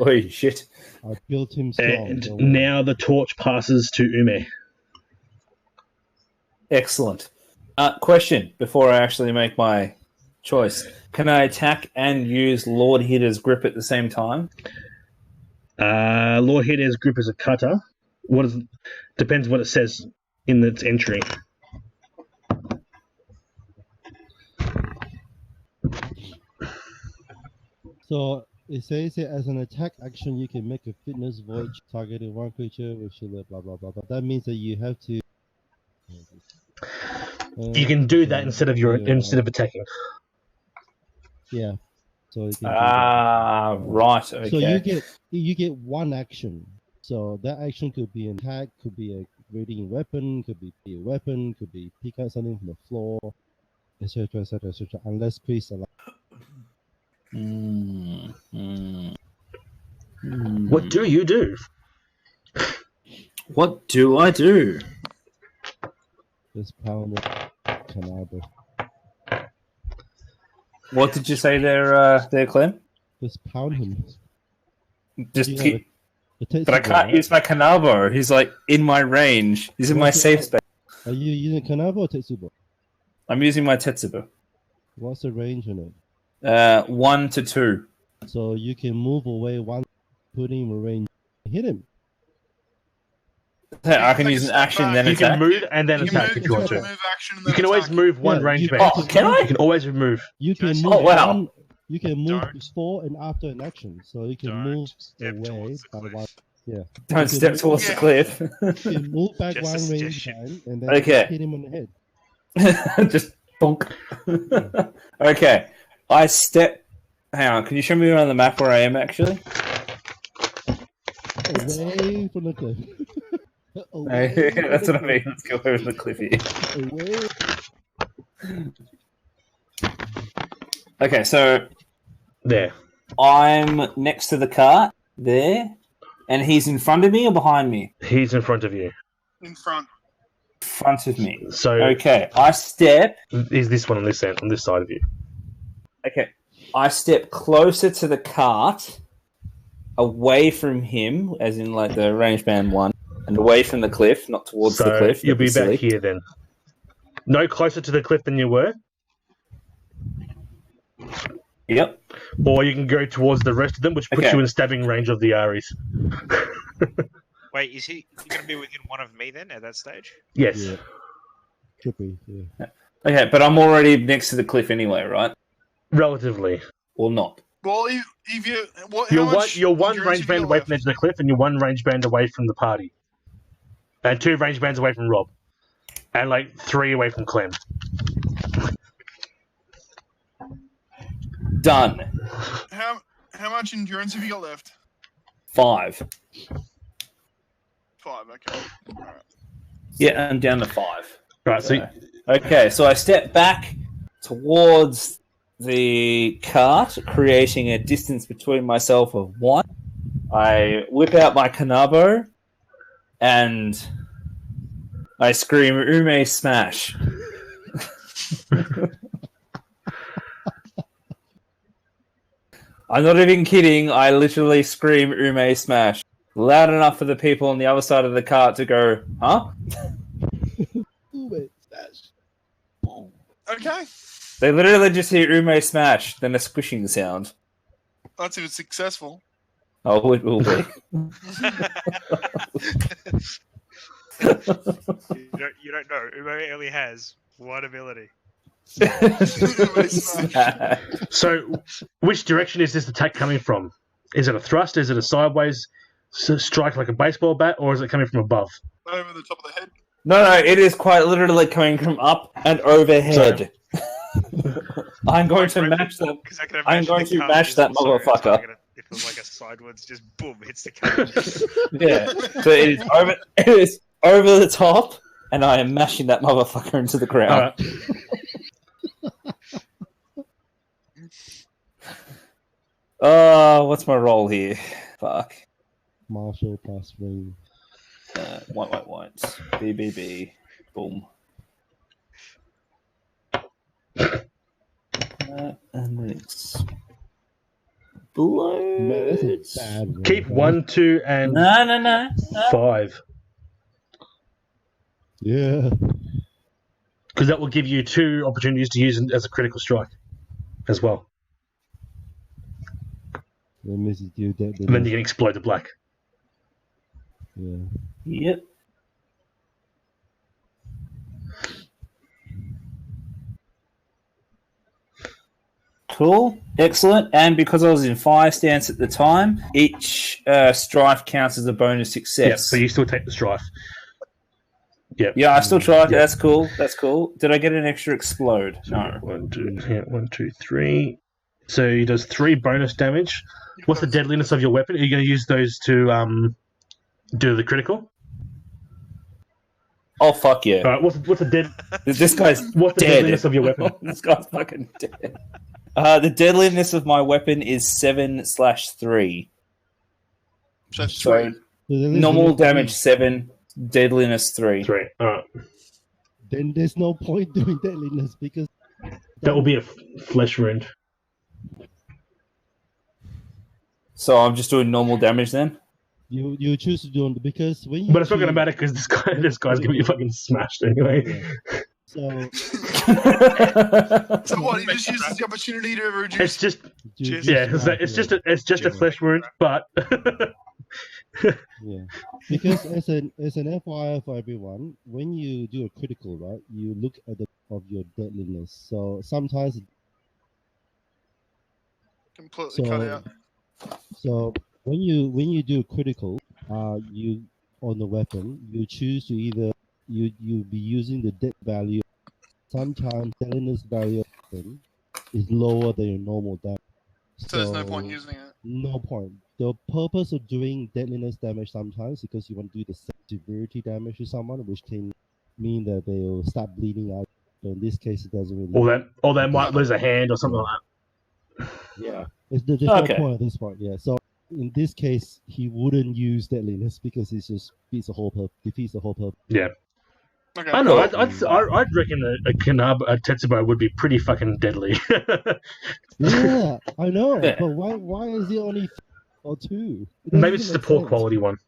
Oh, shit. I built him strong. And don't worry. now the torch passes to Ume. Excellent. Question before I actually make my choice. Can I attack and use Lord Hitter's grip at the same time? Lord Hide's grip is a cutter. Depends what it says in its entry. So it says here as an attack action, you can make a fitness void targeting one creature with shield, blah blah blah. But that means that you have to. You can do that instead of attacking. Yeah. So you can do that. Right. Okay. So you get 1 action. So that action could be an attack, could be a radiant weapon, could be a weapon, could be pick up something from the floor, etc., etc., etc. Unless priest allow. What do you do? What do I do? Just pound it, Kanabo. What did you say there, Clem? Just pound him. Just You have keep. a Tetsubo, But I can't right? use my Kanabo. He's like in my range. He's in my safe space. Are you using Kanabo or Tetsubo? I'm using my Tetsubo. What's the range on it? 1 to 2. So you can move away 1, put him in range, hit him. I can use an action then You attack. can move and then You attack move, if you want to. move action and You then can always attack. move one Yeah, range you- back. Oh, can I? You can always remove. You can Yes. move Oh, wow. You can move Don't. before and after an action, so you can Don't move step away towards the by cliff. one. Yeah, Don't can step move- towards the Yeah. cliff. you can move back Just a one range suggestion. time and then Okay. hit him on the head. Just bonk. Okay. I step. Hang on. Can you show me around the map where I am actually? Away from the cliff. Away from That's the what I mean. Let's go over the cliff here. cliff. Away. Okay, so There. I'm next to the cart there, and he's in front of me or behind me? He's in front of you. In front. Front of me. So Okay, I step. is this one on this end, on this side of you? Okay, I step closer to the cart, away from him, as in like the range band one, and away from the cliff, not towards So the cliff. you'll that'd be silly. back here then. No closer to the cliff than you were, Yep. or you can go towards the rest of them, which puts Okay. you in stabbing range of the Aries. Wait, is he going to be within one of me then at that stage? Yes. Yeah. Should be. Yeah. Okay, but I'm already next to the cliff anyway, right? Relatively. Or not? Well, if you what, You're how one, much you're one endurance range have you band got away left? from the edge of the cliff, and you're one range band away from the party. And 2 range bands away from Rob. And like 3 away from Clem. Done. How much endurance have you got left? 5. 5. Okay. All right. Yeah, I'm down to 5. Right, so Okay, so I step back towards the cart, creating a distance between myself of 1. I whip out my kanabo, and I scream, "Ume smash!" I'm not even kidding. I literally scream, "Ume smash!" loud enough for the people on the other side of the cart to go, "Huh?" Ooh, wait, smash. Okay. They literally just hear "Ume smash," then a squishing sound. That's if it's successful. Oh, it will be. You don't know. Ume only has one ability. So, which direction is this attack coming from? Is it a thrust? Is it a sideways strike like a baseball bat, or is it coming from above? Over the top of the head. No, it is quite literally coming from up and overhead. I'm going to match that. 'Cause I can I'm imagine going the to cart mash is that also motherfucker. targeted. If it was like a sideways, just boom, hits the cart. Yeah. So it is over the top, and I am mashing that motherfucker into the ground. All right. Oh, what's my roll here? Fuck. Marshall plus ring. White. BBB. Boom. And it's Man, that's blood. a bad roll, Keep man. 1, 2, and No. 5. Yeah. Because that will give you 2 opportunities to use it as a critical strike as well. That means you do that. And then you can explode the black. Yeah. Yep. Cool. Excellent. And because I was in fire stance at the time, each strife counts as a bonus Yeah, success. so you still take the strife. Yep. Yeah, I still tried. Yeah. That's cool. Did I get an extra explode? No. 1, 2, 3. So he does 3 bonus damage. What's the deadliness of your weapon? Are you going to use those to do the critical? Oh, fuck yeah. All right. What's the This guy's what's the dead. deadliness of your weapon? This guy's fucking dead. The deadliness of my weapon is 7/3. So that's So 3. So then there's normal no damage point- 7, deadliness 3. 3. All right. Then there's no point doing deadliness because That will be a flesh wound. So I'm just doing normal damage then? you choose to do it because when you. But it's not going to choose- matter because this guy's going to be fucking smashed anyway. Yeah. So So what? He just uses the opportunity to reduce. It's just you yeah, just it's just a Yeah. flesh wound, but Yeah, because as an FYI for everyone, when you do a critical, right, you look at the of your deadliness. So sometimes Completely cut out. So when you do critical, you on the weapon, you choose to either you be using the dead value. Sometimes deadliness value of the weapon is lower than your normal damage. So there's no point using it. No point. The purpose of doing deadliness damage sometimes because you want to do the severity damage to someone, which can mean that they will start bleeding out. But in this case, it doesn't really. Or they might lose a hand or something like that. Yeah, there's no point at this point. Yeah, so in this case, he wouldn't use deadliness because it just defeats the whole purpose. Yeah. Okay. I know. I'd reckon a Tetsubo would be pretty fucking deadly. Yeah, I know. Yeah. But why is he only or 2? Maybe it's just a poor quality one.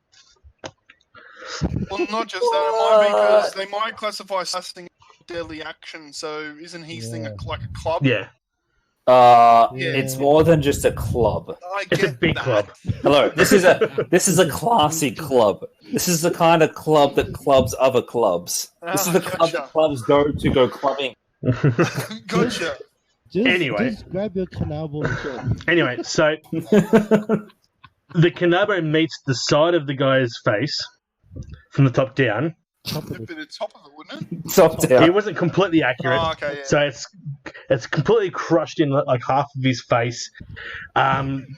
Well, not just that. It might be because they might classify slasting as deadly action. So isn't his thing like a club? Yeah. It's more than just a club. It's a big club. Hello, this is a classy club. This is the kind of club that clubs other clubs. This is the club that clubs go clubbing. Gotcha. Just grab your Kanabo and shit. Anyway, so the Kanabo meets the side of the guy's face from the top down. Top of A it. bit of top of it, wouldn't it? Top down. It wasn't completely accurate. Oh, okay, yeah. So it's completely crushed in like half of his face.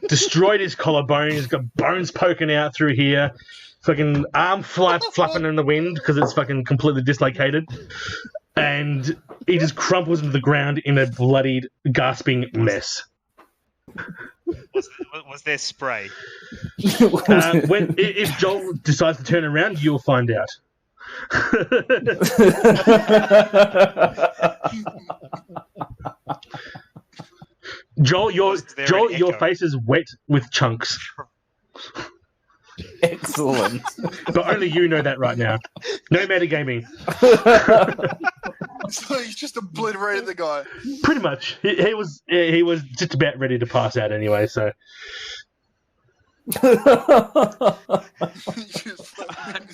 Destroyed his collarbone. He's got bones poking out through here. Fucking arm flapping in the wind because it's fucking completely dislocated. And he just crumples into the ground in a bloodied, gasping mess. Was there spray? If Joel decides to turn around, you'll find out. Joel, your face is wet with chunks. Excellent. But only you know that right now. No metagaming. So he's just obliterated the guy. Pretty much. He was just about ready to pass out anyway, so.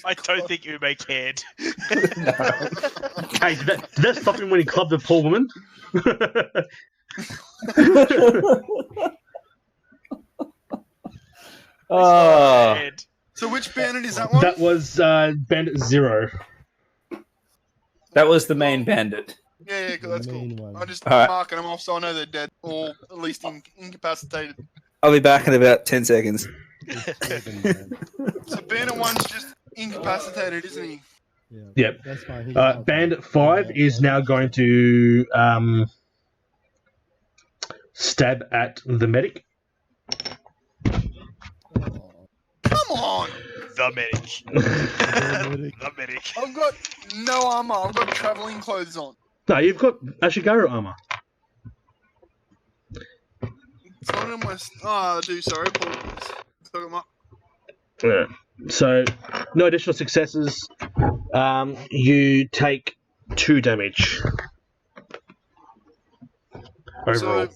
I don't think Ume cared. Hey, did that stop him when he clubbed the poor woman? So which bandit is that one? That was Bandit 0. That was the main bandit. Yeah, that's cool. Main one. I'm just All right. marking them off so I know they're dead or at least incapacitated. I'll be back in about 10 seconds. So bandit 1's just incapacitated, isn't he? Yeah, Yep. that's fine. He's out. Bandit 5 is now going to stab at the medic. Come on! The medic. Medic. The medic. I've got no armor. I've got traveling clothes on. No, you've got Ashigaru armor. It's not in my... Oh, I do, sorry. Apologies. Took them up. Yeah. So, no additional successes. You take 2 damage. Overall. So,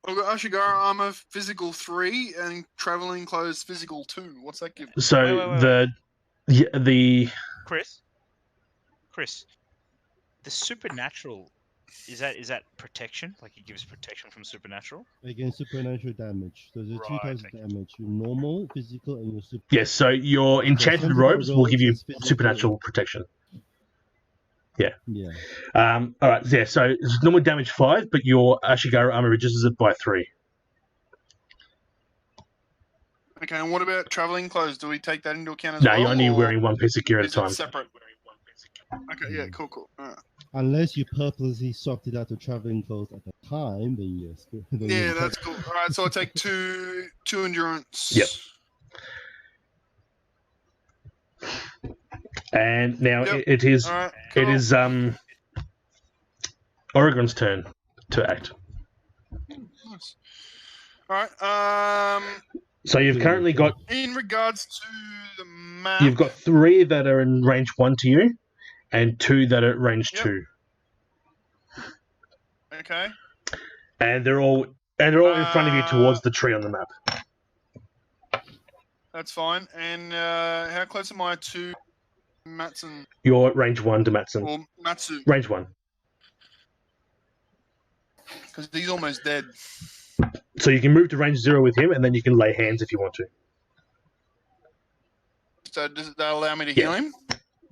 I've got Ashigaru armor physical 3 and traveling clothes physical 2. What's that give? So Wait. the Chris, the supernatural is that protection? Like it gives protection from supernatural? Against supernatural damage. So there's 2 Right, types of okay. damage: your normal, physical, and your super. yes. So your enchanted something robes will rolls give you is physical. supernatural protection. Yeah. All right. Yeah. So it's normal damage 5, but your Ashigaru armor reduces it by 3. Okay, and what about traveling clothes? Do we take that into account as No, well? you're only or wearing one piece of gear at a is it time. separate? Okay, yeah, cool. Alright. Unless you purposely swapped it out to traveling clothes at the time, then yes. Then Yeah, yes. that's cool. Alright, so I'll take two endurance. Yep. And now Yep. it is Alright, it cool. is Oregon's turn to act. Nice. Alright, So you've currently got in regards to the map, you've got 3 that are in range 1 to you, and 2 that are at range Yep. 2, okay. and they're all in front of you towards the tree on the map. That's fine. And how close am I to Matsun You're at range 1 to Matson. or Matsu? Range 1. Because he's almost dead. So you can move to range 0 with him, and then you can lay hands if you want to. So does that allow me to heal him?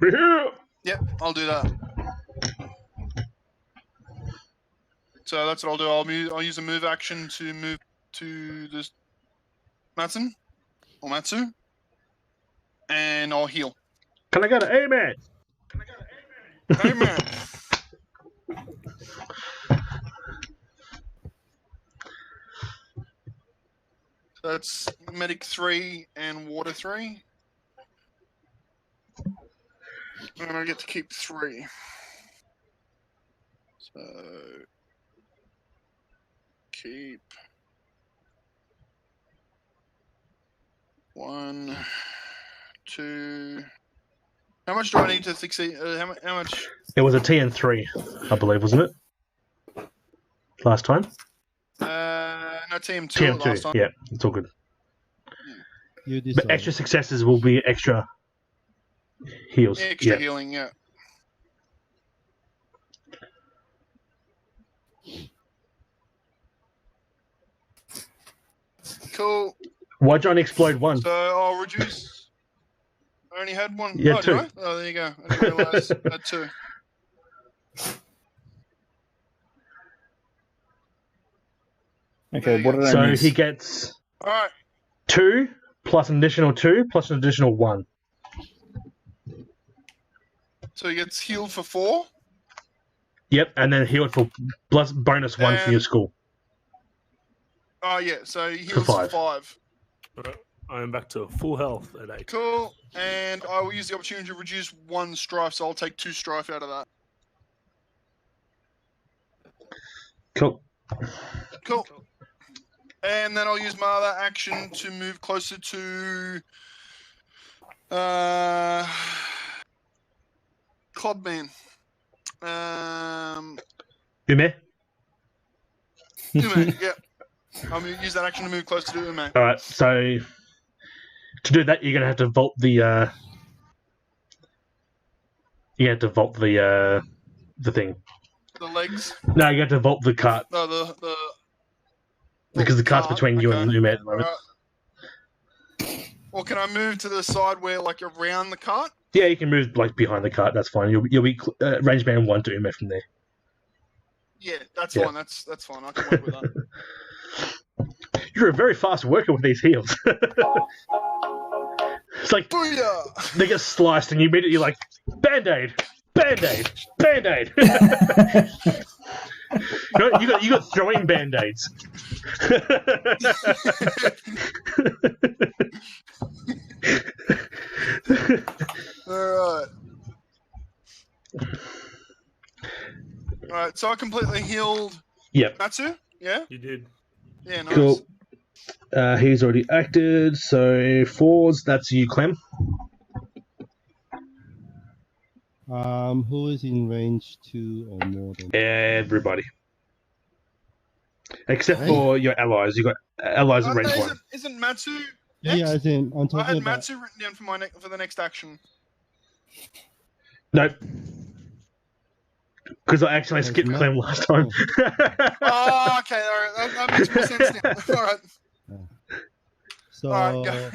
Yeah. Yep, I'll do that. So that's what I'll do. I'll use a move action to move to this Matsu, and I'll heal. Can I get an amen? Hey man. That's medic 3 and water 3. And I get to keep 3. So keep 1, 2. How much do I need to succeed? How much? It was a TN3, I believe, wasn't it? Last time? No, TM2 TM2, last time. yeah, it's all good. You But decide. extra successes will be extra heals. Extra yeah. healing, yeah. Cool. Why'd you only explode one? So I'll reduce. I only had one. Yeah, oh, two. did I? Oh, there you go. I didn't realise I had 2. Okay, what did I So miss? he gets All right. 2 plus an additional 2 plus an additional 1. So he gets healed for 4. Yep, and then healed for plus bonus 1 for your And- school. Oh yeah. So he heals For for 5. 5. I am back to full health at 8. Cool. And I will use the opportunity to reduce 1 strife, so I'll take 2 strife out of that. Cool. Cool. And then I'll use my other action to move closer to Clubman. Ume? Ume, yeah. I'm going to use that action to move closer to Ume. Alright, so to do that, you're going to have to vault the. You have to vault the thing. The legs. No, you have to vault the cart No, the because the cart's cart, between you okay. and Ume at the moment. Alright. Or can I move to the side where, like, around the cart? Yeah, you can move like behind the cart. That's fine. You'll be range band 1 to Ume from there. Yeah, that's Yeah. fine. That's fine. I can work with that. You're a very fast worker with these heals. It's like Booyah! they get sliced and you immediately like Band-Aid, Band-Aid, Band-Aid. you got throwing Band-Aids. Alright. Alright, so I completely healed Yep. Matsu? Yeah? You did. Yeah, nice. Cool. He's already acted, so 4s, that's you, Clem. Who is in range 2 or more than? Everybody. Except Hey. for your allies. You got allies at range No, 1. isn't Matsu Yeah, next? as in, I'm I talking had about. Matsu written down for for the next action. Nope. Because I actually There's skipped no- Clem last time. Oh, okay, alright. That makes more sense now. Alright. So, Alright, go.